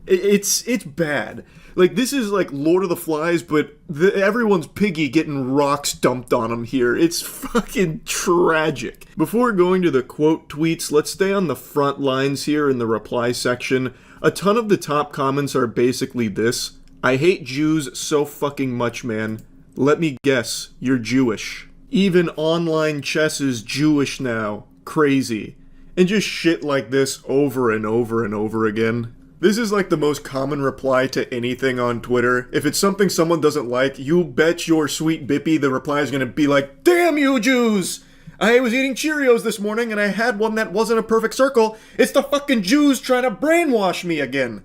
It's bad. Like, this is like Lord of the Flies, but everyone's piggy getting rocks dumped on them here. It's fucking tragic. Before going to the quote tweets, let's stay on the front lines here in the reply section. A ton of the top comments are basically this: I hate Jews so fucking much, man. Let me guess, you're Jewish. Even online chess is Jewish now. Crazy. And just shit like this over and over and over again. This is like the most common reply to anything on Twitter. If it's something someone doesn't like, you bet your sweet bippy the reply is gonna be like, "Damn you Jews! I was eating Cheerios this morning and I had one that wasn't a perfect circle. It's the fucking Jews trying to brainwash me again.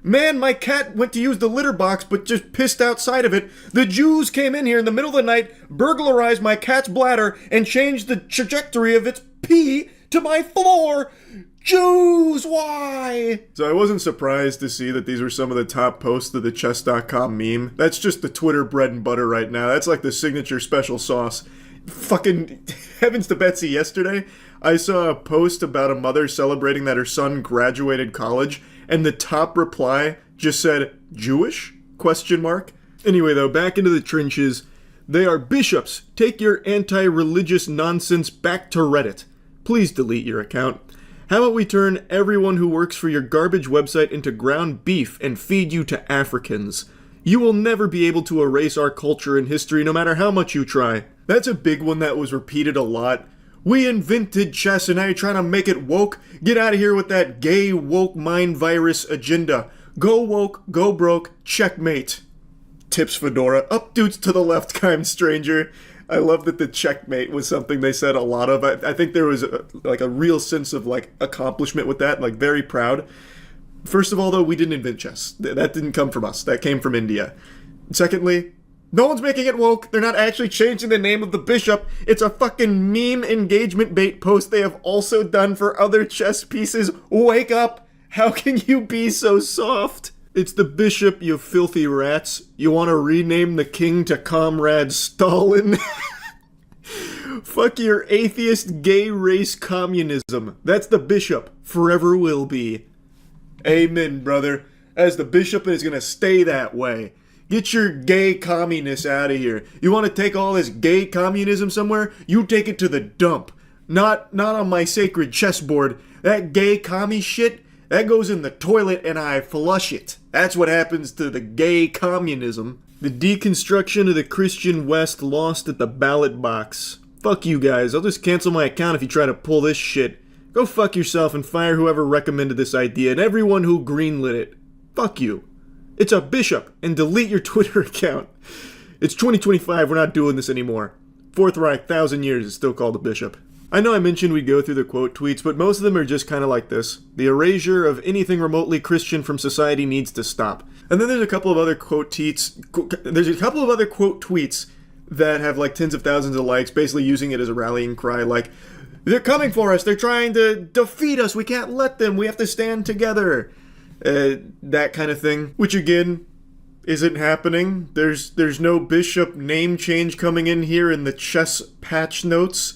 Man, my cat went to use the litter box but just pissed outside of it. The Jews came in here in the middle of the night, burglarized my cat's bladder, and changed the trajectory of its pee to my floor. Jews, why?" So I wasn't surprised to see that these were some of the top posts of the chess.com meme. That's just the Twitter bread and butter right now. That's like the signature special sauce. Fucking heavens to Betsy, yesterday I saw a post about a mother celebrating that her son graduated college, and the top reply just said, "Jewish?" Question mark. Anyway though, back into the trenches. They are bishops. Take your anti-religious nonsense back to Reddit. Please delete your account. How about we turn everyone who works for your garbage website into ground beef and feed you to Africans? You will never be able to erase our culture and history no matter how much you try. That's a big one that was repeated a lot. We invented chess and now you're trying to make it woke? Get out of here with that gay woke mind virus agenda. Go woke, go broke, checkmate. Tips Fedora. Up dudes to the left, kind stranger. I love that the checkmate was something they said a lot of. I think there was a real sense of like accomplishment with that, like very proud. First of all, though, we didn't invent chess. That didn't come from us. That came from India. Secondly, no one's making it woke. They're not actually changing the name of the bishop. It's a fucking meme engagement bait post they have also done for other chess pieces. Wake up! How can you be so soft? It's the bishop, you filthy rats. You want to rename the king to Comrade Stalin? Fuck your atheist gay race communism. That's the bishop. Forever will be. Amen, brother. As the bishop, it's gonna stay that way. Get your gay communists out of here. You want to take all this gay communism somewhere? You take it to the dump. Not on my sacred chessboard. That gay commie shit, that goes in the toilet and I flush it. That's what happens to the gay communism. The deconstruction of the Christian West lost at the ballot box. Fuck you guys. I'll just cancel my account if you try to pull this shit. Go fuck yourself and fire whoever recommended this idea and everyone who greenlit it. Fuck you. It's a bishop, and delete your Twitter account. It's 2025, we're not doing this anymore. Fourth Reich, 1,000 years, is still called a bishop. I know I mentioned we'd go through the quote tweets, but most of them are just kind of like this. The erasure of anything remotely Christian from society needs to stop. And then there's a couple of other quote tweets. There's a couple of other quote tweets that have like tens of thousands of likes, basically using it as a rallying cry, like, "They're coming for us, they're trying to defeat us, we can't let them, we have to stand together." That kind of thing, which again isn't happening. There's no bishop name change coming in here in the chess patch notes.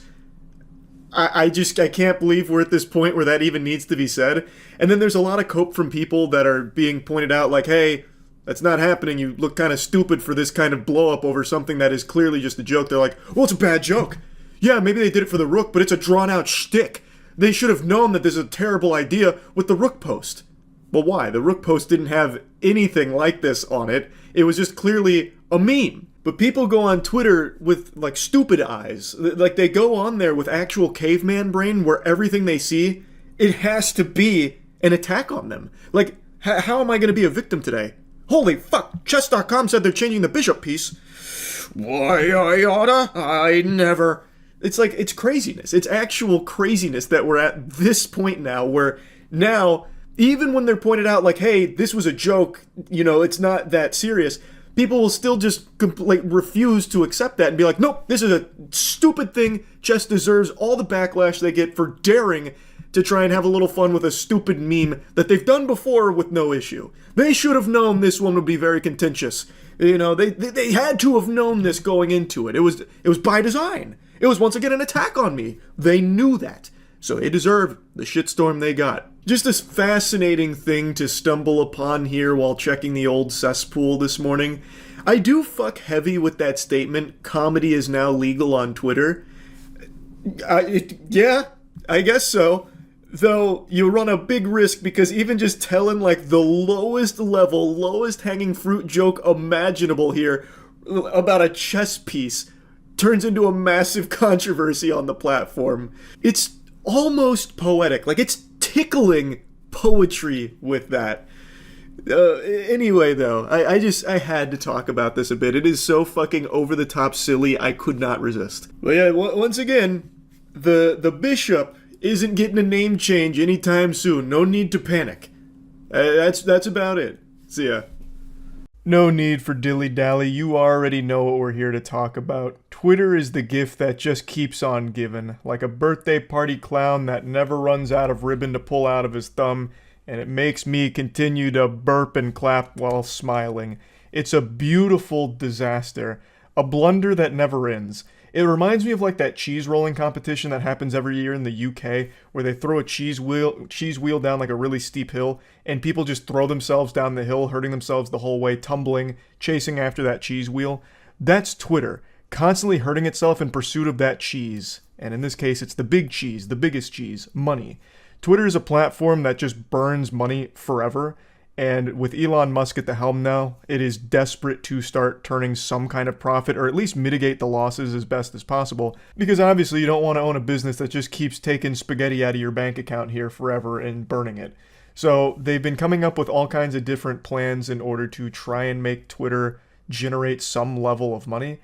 I can't believe we're at this point where that even needs to be said. And then there's a lot of cope from people that are being pointed out like, hey, that's not happening, you look kind of stupid for this kind of blow up over something that is clearly just a joke. They're like, well, it's a bad joke. Yeah, maybe they did it for the rook, but it's a drawn out shtick. They should have known that this is a terrible idea with the rook post. Well, why? The rook post didn't have anything like this on it. It was just clearly a meme. But people go on Twitter with, like, stupid eyes. Like, they go on there with actual caveman brain where everything they see, it has to be an attack on them. Like, how am I going to be a victim today? Holy fuck, chess.com said they're changing the bishop piece. Why, I oughta? I never. It's like, it's craziness. It's actual craziness that we're at this point now where now, even when they're pointed out like, hey, this was a joke, you know, it's not that serious, people will still just refuse to accept that and be like, nope, this is a stupid thing. Chess deserves all the backlash they get for daring to try and have a little fun with a stupid meme that they've done before with no issue. They should have known this one would be very contentious. You know, they had to have known this going into it. It was by design. It was once again an attack on me. They knew that. So they deserve the shitstorm they got. Just a fascinating thing to stumble upon here while checking the old cesspool this morning. I do fuck heavy with that statement, comedy is now legal on Twitter. Yeah, I guess so. Though you run a big risk because even just telling like the lowest level, lowest hanging fruit joke imaginable here about a chess piece turns into a massive controversy on the platform. It's almost poetic. Like, it's tickling poetry with that. Anyway, though, I had to talk about this a bit. It is so fucking over the top silly, I could not resist. But yeah, once again, the bishop isn't getting a name change anytime soon. No need to panic. That's about it. See ya. No need for dilly-dally, you already know what we're here to talk about. Twitter is the gift that just keeps on giving, like a birthday party clown that never runs out of ribbon to pull out of his thumb, and it makes me continue to burp and clap while smiling. It's a beautiful disaster, a blunder that never ends. It reminds me of like that cheese rolling competition that happens every year in the UK, where they throw a cheese wheel down like a really steep hill, and people just throw themselves down the hill, hurting themselves the whole way, tumbling, chasing after that cheese wheel. That's Twitter, constantly hurting itself in pursuit of that cheese. And in this case, it's the big cheese, the biggest cheese, money. Twitter is a platform that just burns money forever. And with Elon Musk at the helm now, it is desperate to start turning some kind of profit, or at least mitigate the losses as best as possible. Because obviously you don't want to own a business that just keeps taking spaghetti out of your bank account here forever and burning it. So they've been coming up with all kinds of different plans in order to try and make Twitter generate some level of money.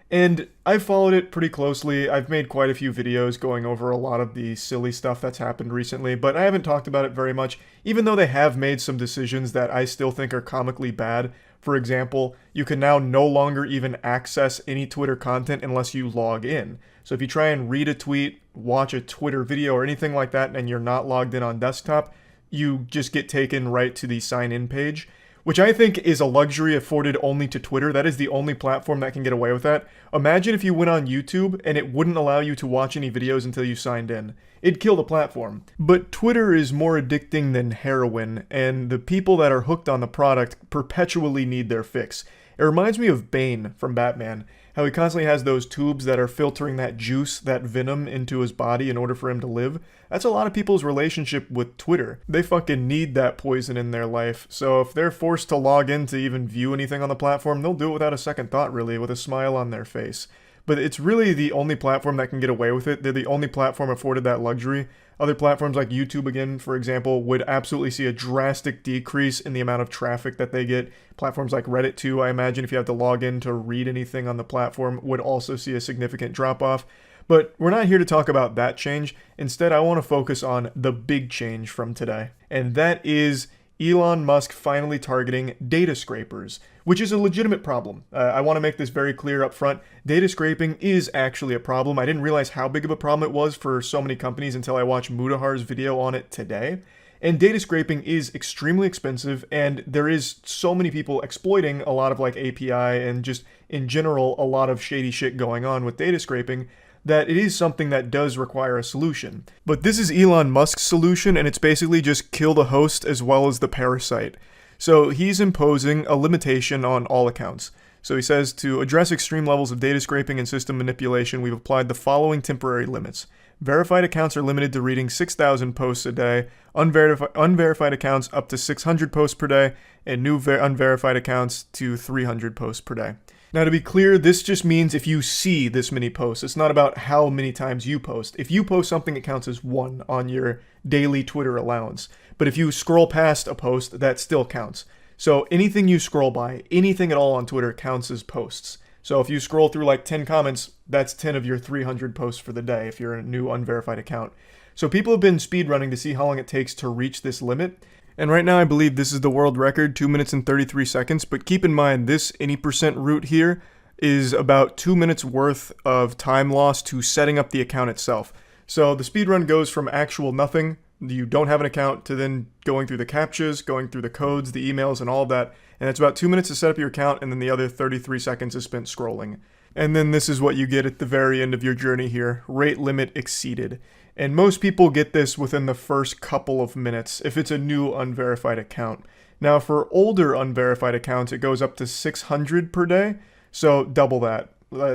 And I've followed it pretty closely. I've made quite a few videos going over a lot of the silly stuff that's happened recently, but I haven't talked about it very much, even though they have made some decisions that I still think are comically bad. For example, you can now no longer even access any Twitter content unless you log in. So if you try and read a tweet, watch a Twitter video, or anything like that, and you're not logged in on desktop, you just get taken right to the sign-in page, which I think is a luxury afforded only to Twitter. That is the only platform that can get away with that. Imagine if you went on YouTube and it wouldn't allow you to watch any videos until you signed in. It'd kill the platform. But Twitter is more addicting than heroin, and the people that are hooked on the product perpetually need their fix. It reminds me of Bane from Batman, how he constantly has those tubes that are filtering that juice, that venom, into his body in order for him to live. That's a lot of people's relationship with Twitter. They fucking need that poison in their life, so if they're forced to log in to even view anything on the platform, they'll do it without a second thought, really, with a smile on their face. But it's really the only platform that can get away with it. They're the only platform afforded that luxury. Other platforms like YouTube, again, for example, would absolutely see a drastic decrease in the amount of traffic that they get. Platforms like Reddit, too, I imagine if you have to log in to read anything on the platform, would also see a significant drop-off. But we're not here to talk about that change. Instead, I want to focus on the big change from today. And that is Elon Musk finally targeting data scrapers, which is a legitimate problem. I want to make this very clear up front. Data scraping is actually a problem. I didn't realize how big of a problem it was for so many companies until I watched Mudahar's video on it today. And data scraping is extremely expensive, and there is so many people exploiting a lot of like API and just in general a lot of shady shit going on with data scraping, that it is something that does require a solution. But this is Elon Musk's solution, and it's basically just kill the host as well as the parasite. So he's imposing a limitation on all accounts. So he says, to address extreme levels of data scraping and system manipulation, we've applied the following temporary limits. Verified accounts are limited to reading 6,000 posts a day, unverified accounts up to 600 posts per day, and new unverified accounts to 300 posts per day. Now, to be clear, this just means if you see this many posts. It's not about how many times you post. If you post something, it counts as 1 on your daily Twitter allowance. But if you scroll past a post, that still counts. So anything you scroll by, anything at all on Twitter counts as posts. So if you scroll through like 10 comments, that's 10 of your 300 posts for the day if you're a new unverified account. So people have been speedrunning to see how long it takes to reach this limit. And right now I believe this is the world record, 2 minutes and 33 seconds. But keep in mind, this any percent route here is about 2 minutes worth of time lost to setting up the account itself. So the speedrun goes from actual nothing, you don't have an account, to then going through the captchas, going through the codes, the emails, and all of that. And it's about 2 minutes to set up your account, and then the other 33 seconds is spent scrolling. And then this is what you get at the very end of your journey here. Rate limit exceeded. And most people get this within the first couple of minutes if it's a new unverified account. Now for older unverified accounts, it goes up to 600 per day, so double that.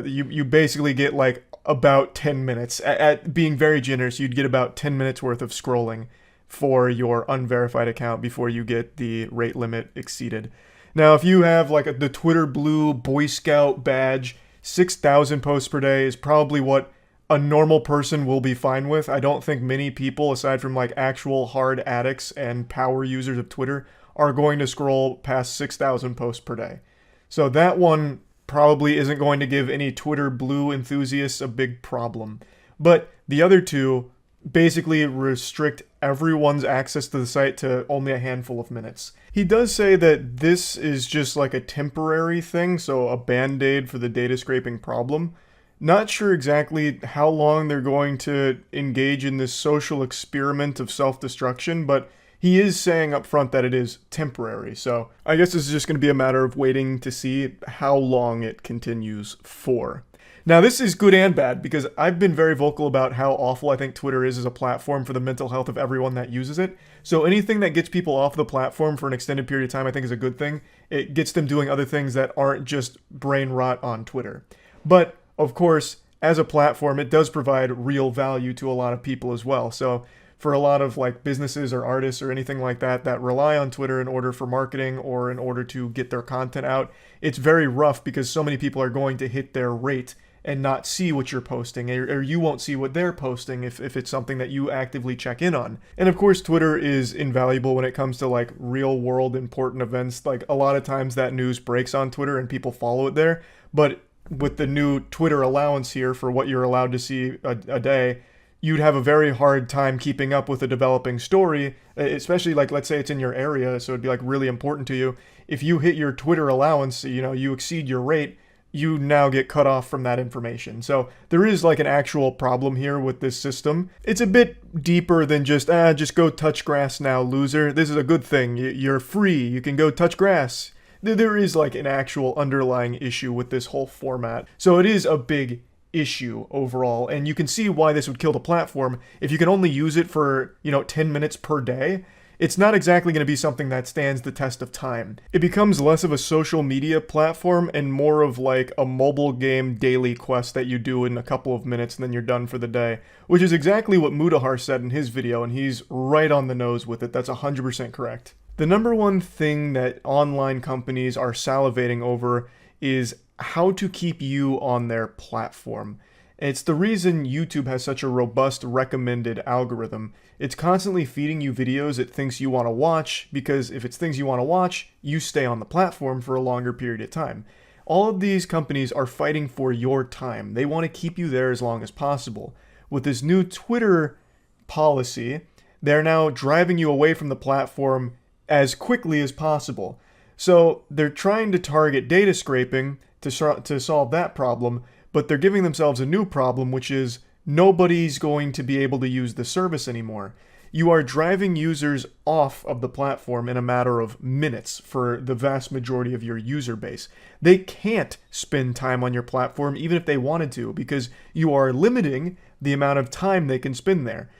You basically get like about 10 minutes. At being very generous, you'd get about 10 minutes worth of scrolling for your unverified account before you get the rate limit exceeded. Now if you have like the Twitter Blue Boy Scout badge, 6,000 posts per day is probably what a normal person will be fine with. I don't think many people, aside from like actual hard addicts and power users of Twitter, are going to scroll past 6,000 posts per day. So that one probably isn't going to give any Twitter Blue enthusiasts a big problem. But the other two basically restrict everyone's access to the site to only a handful of minutes. He does say that this is just like a temporary thing, so a band-aid for the data scraping problem. Not sure exactly how long they're going to engage in this social experiment of self-destruction, but he is saying up front that it is temporary. So I guess this is just going to be a matter of waiting to see how long it continues for. Now, this is good and bad, because I've been very vocal about how awful I think Twitter is as a platform for the mental health of everyone that uses it. So anything that gets people off the platform for an extended period of time, I think is a good thing. It gets them doing other things that aren't just brain rot on Twitter. But, of course, as a platform, it does provide real value to a lot of people as well. So for a lot of like businesses or artists or anything like that that rely on Twitter in order for marketing or in order to get their content out, it's very rough because so many people are going to hit their rate and not see what you're posting, or you won't see what they're posting if it's something that you actively check in on. And of course, Twitter is invaluable when it comes to like real world important events. Like a lot of times that news breaks on Twitter and people follow it there. But with the new Twitter allowance here for what you're allowed to see a day, you'd have a very hard time keeping up with a developing story, especially like, let's say it's in your area, so it'd be like really important to you. If you hit your Twitter allowance, you exceed your rate, you now get cut off from that information. So there is like an actual problem here with this system. It's a bit deeper than just go touch grass now, loser. This is a good thing. You're free. You can go touch grass. There is like an actual underlying issue with this whole format. So it is a big issue overall, and you can see why this would kill the platform. If you can only use it for, 10 minutes per day, it's not exactly going to be something that stands the test of time. It becomes less of a social media platform and more of like a mobile game daily quest that you do in a couple of minutes and then you're done for the day, which is exactly what Mudahar said in his video, and he's right on the nose with it. That's 100% correct. The number one thing that online companies are salivating over is how to keep you on their platform. It's the reason YouTube has such a robust recommended algorithm. It's constantly feeding you videos it thinks you want to watch, because if it's things you want to watch, you stay on the platform for a longer period of time. All of these companies are fighting for your time. They want to keep you there as long as possible. With this new Twitter policy, they're now driving you away from the platform as quickly as possible. So they're trying to target data scraping to solve that problem, but they're giving themselves a new problem, which is nobody's going to be able to use the service anymore. You are driving users off of the platform in a matter of minutes for the vast majority of your user base. They can't spend time on your platform even if they wanted to, because you are limiting the amount of time they can spend there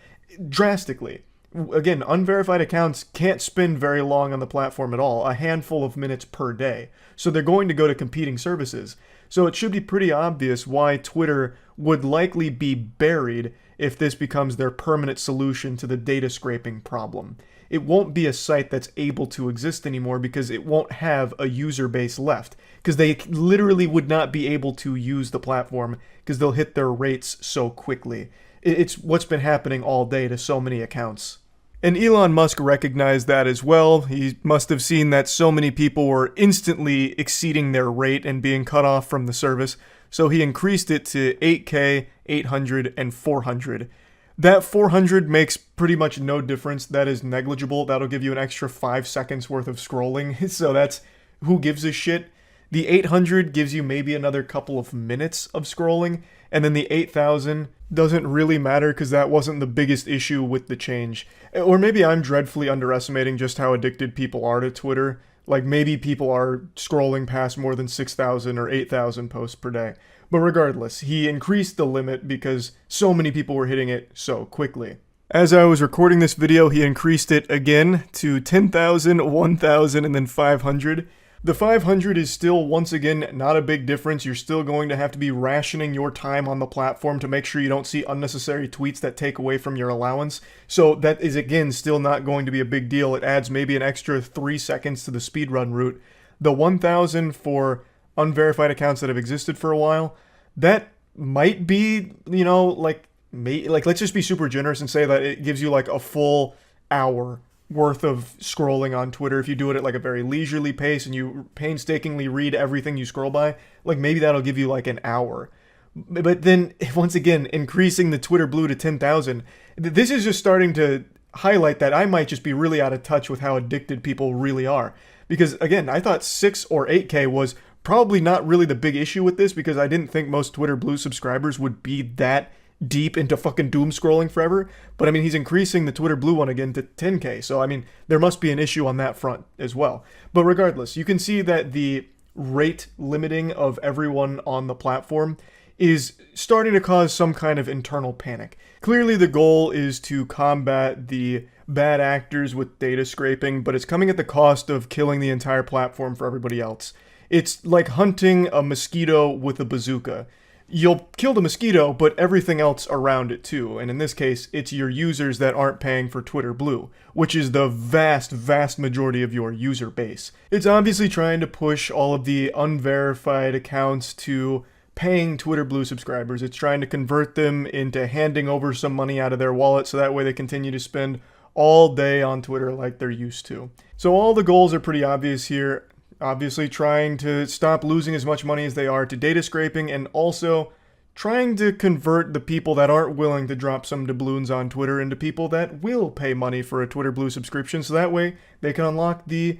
drastically. Again, unverified accounts can't spend very long on the platform at all, a handful of minutes per day. So they're going to go to competing services. So it should be pretty obvious why Twitter would likely be buried if this becomes their permanent solution to the data scraping problem. It won't be a site that's able to exist anymore because it won't have a user base left, because they literally would not be able to use the platform because they'll hit their rates so quickly. It's what's been happening all day to so many accounts. And Elon Musk recognized that as well. He must have seen that so many people were instantly exceeding their rate and being cut off from the service, so he increased it to 8K, 800, and 400. That 400 makes pretty much no difference. That is negligible. That'll give you an extra 5 seconds worth of scrolling, so that's who gives a shit. The 800 gives you maybe another couple of minutes of scrolling, and then the 8,000 doesn't really matter because that wasn't the biggest issue with the change. Or maybe I'm dreadfully underestimating just how addicted people are to Twitter. Like maybe people are scrolling past more than 6,000 or 8,000 posts per day. But regardless, he increased the limit because so many people were hitting it so quickly. As I was recording this video, he increased it again to 10,000, 1,000, and then 500. The 500 is still, once again, not a big difference. You're still going to have to be rationing your time on the platform to make sure you don't see unnecessary tweets that take away from your allowance. So that is, again, still not going to be a big deal. It adds maybe an extra 3 seconds to the speedrun route. The 1,000 for unverified accounts that have existed for a while, that might be, let's just be super generous and say that it gives you like a full hour worth of scrolling on Twitter, if you do it at like a very leisurely pace and you painstakingly read everything you scroll by, like maybe that'll give you like an hour. But then, once again, increasing the Twitter Blue to 10,000, this is just starting to highlight that I might just be really out of touch with how addicted people really are. Because, again, I thought 6 or 8K was probably not really the big issue with this, because I didn't think most Twitter Blue subscribers would be that deep into fucking doom scrolling forever. But, I mean, he's increasing the Twitter Blue one again to 10K. So, I mean, there must be an issue on that front as well. But regardless, you can see that the rate limiting of everyone on the platform is starting to cause some kind of internal panic. Clearly the goal is to combat the bad actors with data scraping, but it's coming at the cost of killing the entire platform for everybody else. It's like hunting a mosquito with a bazooka. You'll kill the mosquito, but everything else around it too. And in this case, it's your users that aren't paying for Twitter Blue, which is the vast majority of your user base. It's obviously trying to push all of the unverified accounts to paying Twitter Blue subscribers. It's trying to convert them into handing over some money out of their wallet so that way they continue to spend all day on Twitter like they're used to. So all the goals are pretty obvious here. Obviously trying to stop losing as much money as they are to data scraping, and also trying to convert the people that aren't willing to drop some doubloons on Twitter into people that will pay money for a Twitter Blue subscription, so that way they can unlock the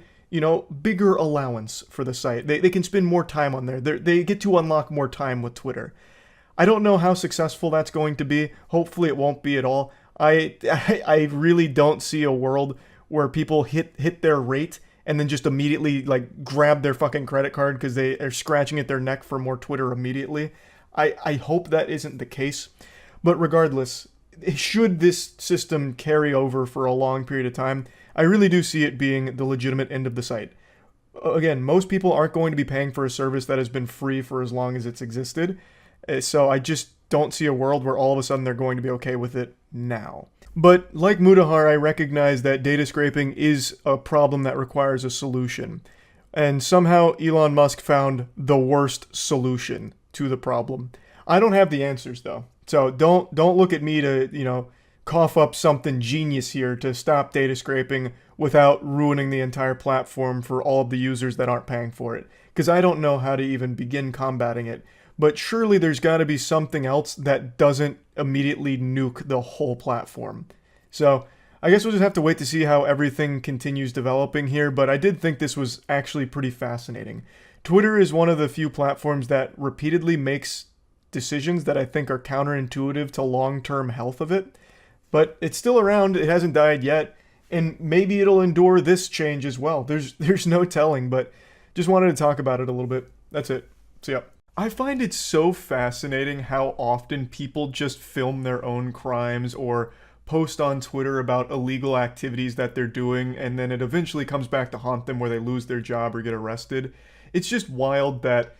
bigger allowance for the site. They can spend more time on there. They get to unlock more time with Twitter. I don't know how successful that's going to be. Hopefully it won't be at all. I really don't see a world where people hit their rate and then just immediately like grab their fucking credit card because they are scratching at their neck for more Twitter immediately. I hope that isn't the case. But regardless, should this system carry over for a long period of time, I really do see it being the legitimate end of the site. Again, most people aren't going to be paying for a service that has been free for as long as it's existed. So I just don't see a world where all of a sudden they're going to be okay with it now. But like Mudahar, I recognize that data scraping is a problem that requires a solution. And somehow Elon Musk found the worst solution to the problem. I don't have the answers though. So don't look at me to, cough up something genius here to stop data scraping without ruining the entire platform for all of the users that aren't paying for it. Because I don't know how to even begin combating it. But surely there's got to be something else that doesn't immediately nuke the whole platform. So I guess we'll just have to wait to see how everything continues developing here, but I did think this was actually pretty fascinating. Twitter is one of the few platforms that repeatedly makes decisions that I think are counterintuitive to long-term health of it. But it's still around, it hasn't died yet, and maybe it'll endure this change as well. There's no telling, but just wanted to talk about it a little bit. That's it. See ya. I find it so fascinating how often people just film their own crimes or post on Twitter about illegal activities that they're doing, and then it eventually comes back to haunt them where they lose their job or get arrested. It's just wild that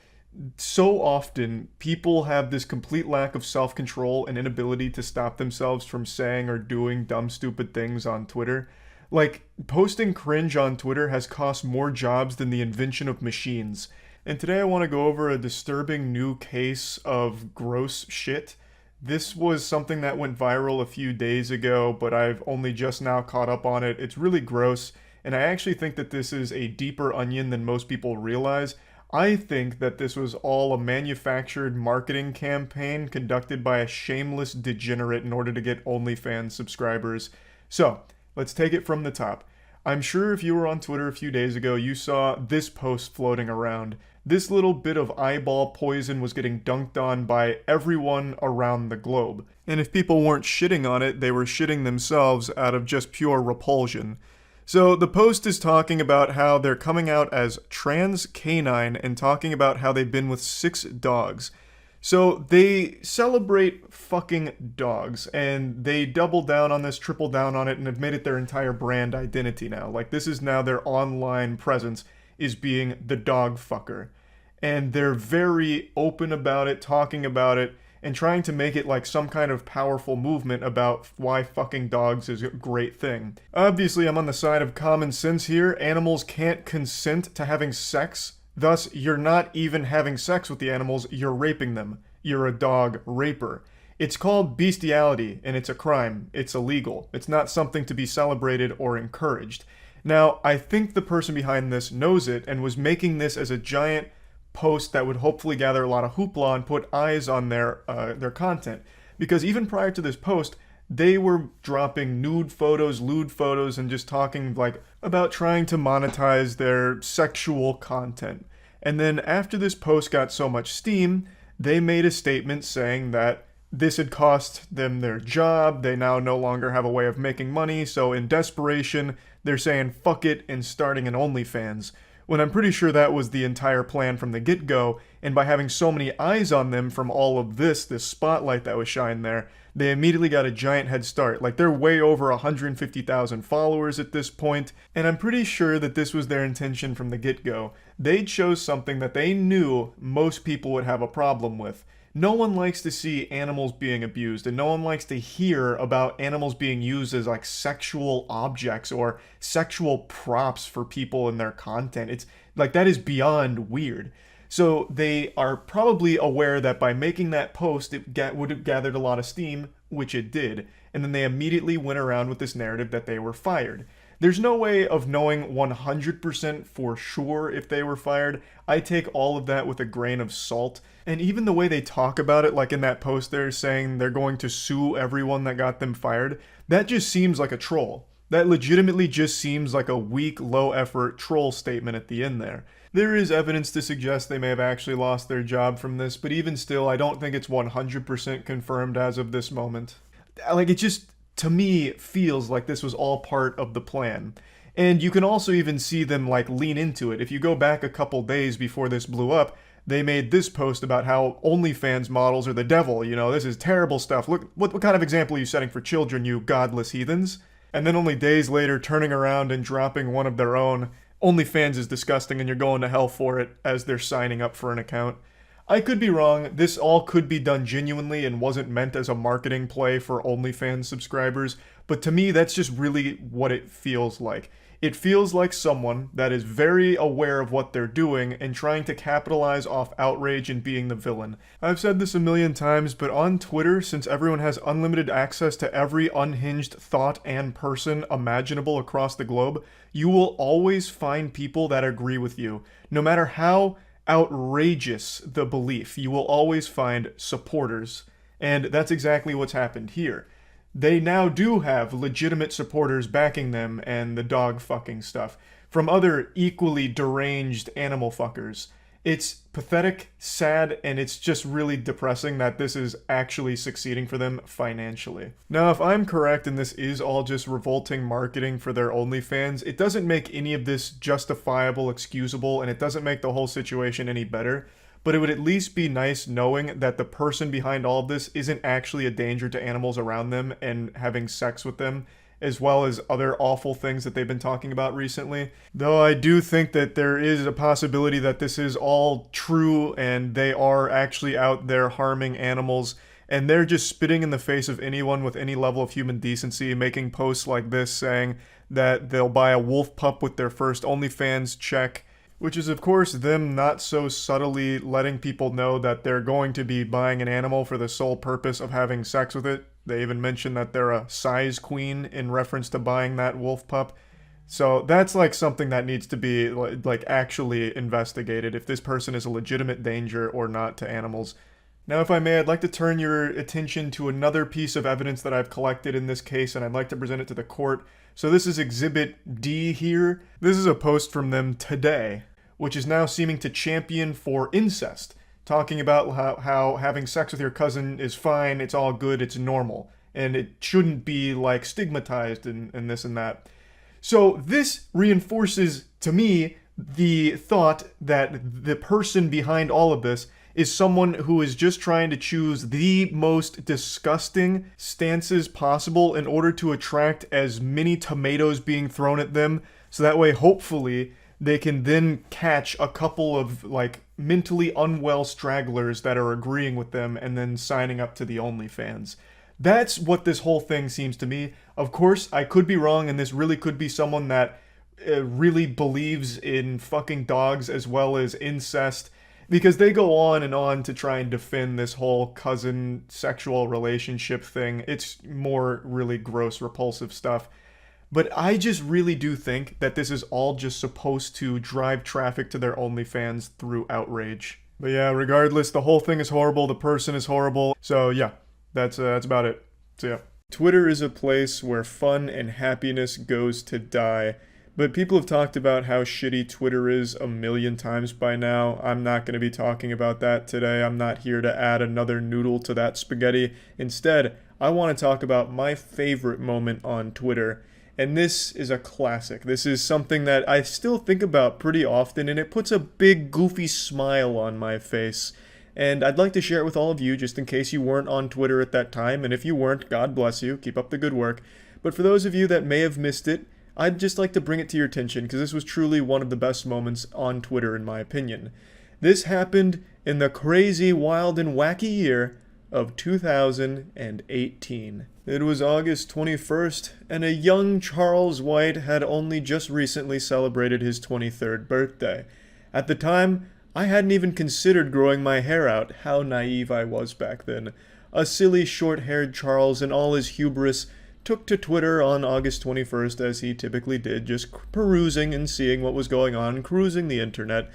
so often people have this complete lack of self-control and inability to stop themselves from saying or doing dumb, stupid things on Twitter. Like, posting cringe on Twitter has cost more jobs than the invention of machines. And today I want to go over a disturbing new case of gross shit. This was something that went viral a few days ago, but I've only just now caught up on it. It's really gross, and I actually think that this is a deeper onion than most people realize. I think that this was all a manufactured marketing campaign conducted by a shameless degenerate in order to get OnlyFans subscribers. So, let's take it from the top. I'm sure if you were on Twitter a few days ago, you saw this post floating around. This little bit of eyeball poison was getting dunked on by everyone around the globe. And if people weren't shitting on it, they were shitting themselves out of just pure repulsion. So the post is talking about how they're coming out as trans canine and talking about how they've been with 6 dogs. So they celebrate fucking dogs, and they double down on this, triple down on it, and have made it their entire brand identity now. Like, this is now their online presence, is being the dog fucker. And they're very open about it, talking about it, and trying to make it like some kind of powerful movement about why fucking dogs is a great thing. Obviously, I'm on the side of common sense here. Animals can't consent to having sex. Thus, you're not even having sex with the animals, you're raping them. You're a dog raper. It's called bestiality, and it's a crime. It's illegal. It's not something to be celebrated or encouraged. Now, I think the person behind this knows it and was making this as a giant post that would hopefully gather a lot of hoopla and put eyes on their content. Because even prior to this post, they were dropping nude photos, lewd photos, and just talking like about trying to monetize their sexual content. And then after this post got so much steam, they made a statement saying that this had cost them their job, they now no longer have a way of making money, so in desperation, they're saying fuck it and starting an OnlyFans. When I'm pretty sure that was the entire plan from the get-go, and by having so many eyes on them from all of this spotlight that was shined there, they immediately got a giant head start. Like, they're way over 150,000 followers at this point, and I'm pretty sure that this was their intention from the get-go. They chose something that they knew most people would have a problem with. No one likes to see animals being abused, and no one likes to hear about animals being used as like sexual objects or sexual props for people in their content. It's like, that is beyond weird. So they are probably aware that by making that post, it would have gathered a lot of steam, which it did, and then they immediately went around with this narrative that they were fired. There's no way of knowing 100% for sure if they were fired. I take all of that with a grain of salt. And even the way they talk about it, like in that post they're saying they're going to sue everyone that got them fired, that just seems like a troll. That legitimately just seems like a weak, low-effort troll statement at the end there. There is evidence to suggest they may have actually lost their job from this, but even still, I don't think it's 100% confirmed as of this moment. Like, it just, to me, feels like this was all part of the plan. And you can also even see them, like, lean into it. If you go back a couple days before this blew up, they made this post about how OnlyFans models are the devil. You know, this is terrible stuff. Look, what kind of example are you setting for children, you godless heathens? And then only days later, turning around and dropping one of their own, OnlyFans is disgusting and you're going to hell for it, as they're signing up for an account. I could be wrong. This all could be done genuinely and wasn't meant as a marketing play for OnlyFans subscribers, but to me, that's just really what it feels like. It feels like someone that is very aware of what they're doing and trying to capitalize off outrage and being the villain. I've said this a million times, but on Twitter, since everyone has unlimited access to every unhinged thought and person imaginable across the globe, you will always find people that agree with you. No matter how outrageous the belief, you will always find supporters. And that's exactly what's happened here. They now do have legitimate supporters backing them and the dog fucking stuff from other equally deranged animal fuckers. It's pathetic, sad, and it's just really depressing that this is actually succeeding for them financially. Now, if I'm correct and this is all just revolting marketing for their OnlyFans, it doesn't make any of this justifiable, excusable, and it doesn't make the whole situation any better. But it would at least be nice knowing that the person behind all of this isn't actually a danger to animals around them and having sex with them, as well as other awful things that they've been talking about recently. Though I do think that there is a possibility that this is all true and they are actually out there harming animals, and they're just spitting in the face of anyone with any level of human decency, making posts like this saying that they'll buy a wolf pup with their first OnlyFans check, which is, of course, them not so subtly letting people know that they're going to be buying an animal for the sole purpose of having sex with it. They even mention that they're a size queen in reference to buying that wolf pup. So that's like something that needs to be like actually investigated, if this person is a legitimate danger or not to animals. Now, if I may, I'd like to turn your attention to another piece of evidence that I've collected in this case, and I'd like to present it to the court. So this is Exhibit D here. This is a post from them today, which is now seeming to champion for incest, talking about how having sex with your cousin is fine, it's all good, it's normal, and it shouldn't be, like, stigmatized and this and that. So this reinforces, to me, the thought that the person behind all of this is someone who is just trying to choose the most disgusting stances possible in order to attract as many tomatoes being thrown at them, so that way, hopefully, they can then catch a couple of, like, mentally unwell stragglers that are agreeing with them and then signing up to the OnlyFans. That's what this whole thing seems to me. Of course, I could be wrong, and this really could be someone that really believes in fucking dogs as well as incest because they go on and on to try and defend this whole cousin sexual relationship thing. It's more really gross, repulsive stuff. But I just really do think that this is all just supposed to drive traffic to their OnlyFans through outrage. But yeah, regardless, the whole thing is horrible, the person is horrible. So yeah, that's about it. So yeah. Twitter is a place where fun and happiness goes to die. But people have talked about how shitty Twitter is a million times by now. I'm not going to be talking about that today. I'm not here to add another noodle to that spaghetti. Instead, I want to talk about my favorite moment on Twitter. And this is a classic. This is something that I still think about pretty often, and it puts a big goofy smile on my face. And I'd like to share it with all of you, just in case you weren't on Twitter at that time. And if you weren't, God bless you. Keep up the good work. But for those of you that may have missed it, I'd just like to bring it to your attention, because this was truly one of the best moments on Twitter, in my opinion. This happened in the crazy, wild, and wacky year of 2018. It was August 21st, and a young Charles White had only just recently celebrated his 23rd birthday. At the time, I hadn't even considered growing my hair out. How naive I was back then. A silly, short-haired Charles, in all his hubris, took to Twitter on August 21st, as he typically did, just perusing and seeing what was going on, cruising the internet,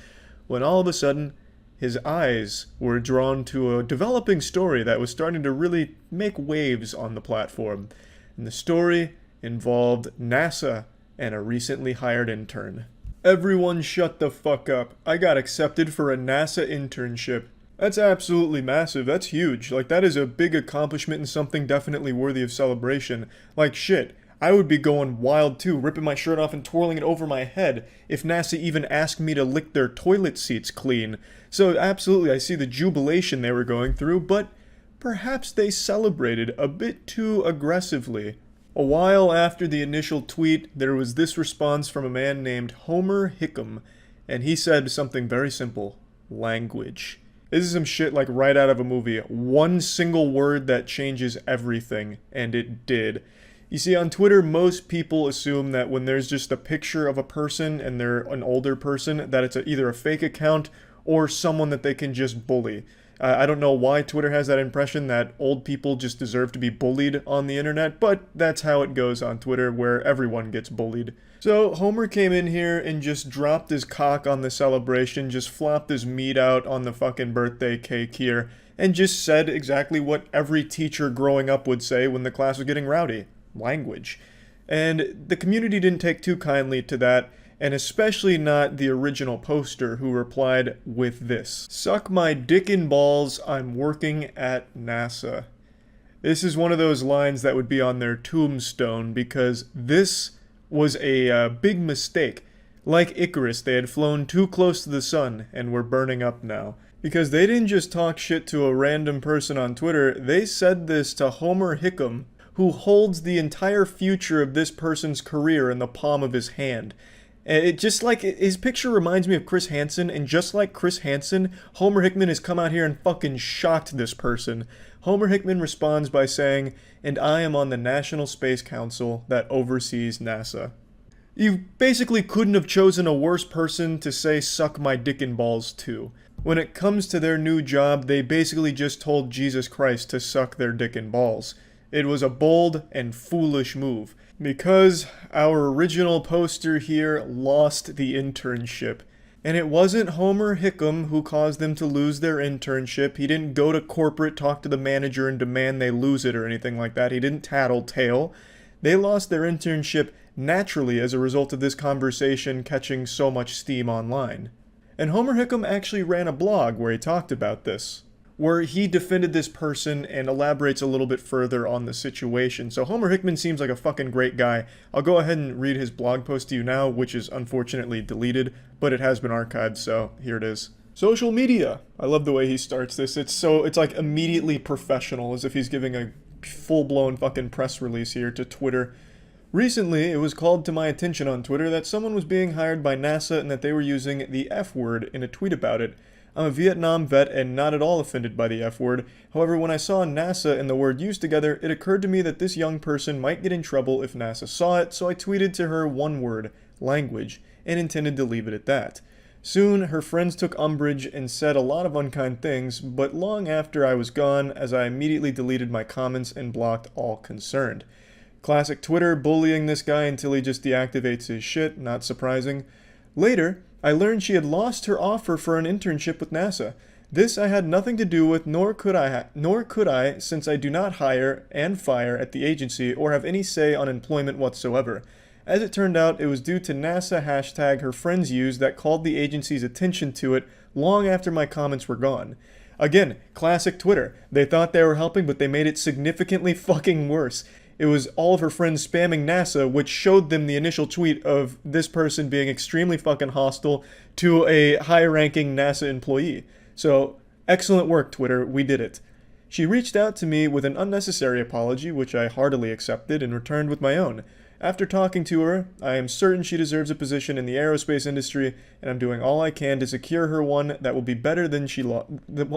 when all of a sudden, his eyes were drawn to a developing story that was starting to really make waves on the platform. And the story involved NASA and a recently hired intern. Everyone shut the fuck up. I got accepted for a NASA internship. That's absolutely massive. That's huge. Like, that is a big accomplishment and something definitely worthy of celebration. Like, shit. I would be going wild too, ripping my shirt off and twirling it over my head if NASA even asked me to lick their toilet seats clean. So absolutely, I see the jubilation they were going through, but perhaps they celebrated a bit too aggressively. A while after the initial tweet, there was this response from a man named Homer Hickam, and he said something very simple: language. This is some shit like right out of a movie. One single word that changes everything, and it did. You see, on Twitter, most people assume that when there's just a picture of a person and they're an older person, that it's either a fake account or someone that they can just bully. I don't know why Twitter has that impression that old people just deserve to be bullied on the internet, but that's how it goes on Twitter, where everyone gets bullied. So Homer came in here and just dropped his cock on the celebration, just flopped his meat out on the fucking birthday cake here, and just said exactly what every teacher growing up would say when the class was getting rowdy: language. And the community didn't take too kindly to that, and especially not the original poster, who replied with this: "Suck my dick and balls, I'm working at NASA." This is one of those lines that would be on their tombstone, because this was a big mistake. Like Icarus, they had flown too close to the sun and were burning up now. Because they didn't just talk shit to a random person on Twitter, they said this to Homer Hickam, who holds the entire future of this person's career in the palm of his hand. It just like, his picture reminds me of Chris Hansen, and just like Chris Hansen, Homer Hickman has come out here and fucking shocked this person. Homer Hickman responds by saying, "And I am on the National Space Council that oversees NASA." You basically couldn't have chosen a worse person to say "suck my dick and balls" to. When it comes to their new job, they basically just told Jesus Christ to suck their dick and balls. It was a bold and foolish move, because our original poster here lost the internship. And it wasn't Homer Hickam who caused them to lose their internship. He didn't go to corporate, talk to the manager, and demand they lose it or anything like that. He didn't tattletale. They lost their internship naturally as a result of this conversation catching so much steam online. And Homer Hickam actually ran a blog where he talked about this, where he defended this person and elaborates a little bit further on the situation. So Homer Hickman seems like a fucking great guy. I'll go ahead and read his blog post to you now, which is unfortunately deleted, but it has been archived, so here it is. Social media. I love the way he starts this. It's like immediately professional, as if he's giving a full-blown fucking press release here to Twitter. Recently, it was called to my attention on Twitter that someone was being hired by NASA and that they were using the F word in a tweet about it. I'm a Vietnam vet and not at all offended by the F word. However, when I saw NASA and the word used together, it occurred to me that this young person might get in trouble if NASA saw it, so I tweeted to her one word, language, and intended to leave it at that. Soon, her friends took umbrage and said a lot of unkind things, but long after I was gone, as I immediately deleted my comments and blocked all concerned. Classic Twitter, bullying this guy until he just deactivates his shit, not surprising. Later, I learned she had lost her offer for an internship with NASA. This I had nothing to do with, nor could I, since I do not hire and fire at the agency or have any say on employment whatsoever. As it turned out, it was due to NASA hashtag her friends used that called the agency's attention to it long after my comments were gone. Again, classic Twitter. They thought they were helping, but they made it significantly fucking worse. It was all of her friends spamming NASA, which showed them the initial tweet of this person being extremely fucking hostile to a high-ranking NASA employee. So, excellent work, Twitter. We did it. She reached out to me with an unnecessary apology, which I heartily accepted and returned with my own. After talking to her, I am certain she deserves a position in the aerospace industry, and I'm doing all I can to secure her one that will be better than she lost.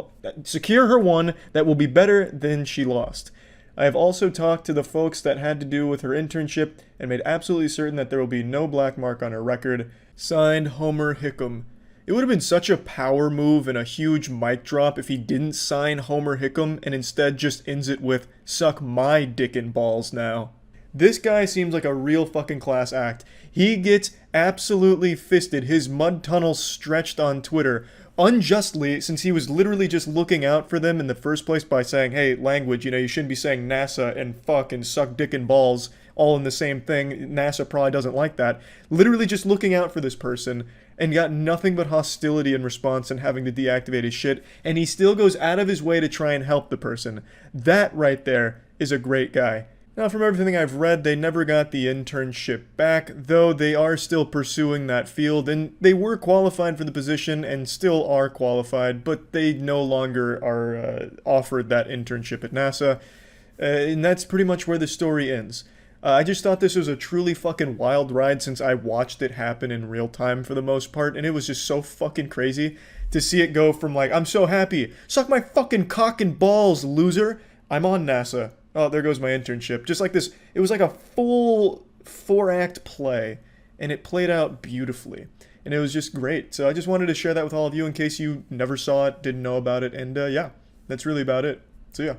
I have also talked to the folks that had to do with her internship and made absolutely certain that there will be no black mark on her record. Signed, Homer Hickam. It would have been such a power move and a huge mic drop if he didn't sign Homer Hickam and instead just ends it with, "Suck my dick and balls now." This guy seems like a real fucking class act. He gets absolutely fisted, his mud tunnel stretched on Twitter, unjustly, since he was literally just looking out for them in the first place by saying, hey, language, you shouldn't be saying NASA and fuck and suck dick and balls all in the same thing. NASA probably doesn't like that. Literally just looking out for this person and got nothing but hostility in response and having to deactivate his shit, and he still goes out of his way to try and help the person. That right there is a great guy. Now, from everything I've read, they never got the internship back, though they are still pursuing that field, and they were qualified for the position and still are qualified, but they no longer are offered that internship at NASA, and that's pretty much where the story ends. I just thought this was a truly fucking wild ride since I watched it happen in real time for the most part, and it was just so fucking crazy to see it go from like, I'm so happy, suck my fucking cock and balls, loser, I'm on NASA. Oh, there goes my internship. Just like this, it was like a full 4-act play, and it played out beautifully. And it was just great. So I just wanted to share that with all of you in case you never saw it, didn't know about it, and yeah, that's really about it. So yeah.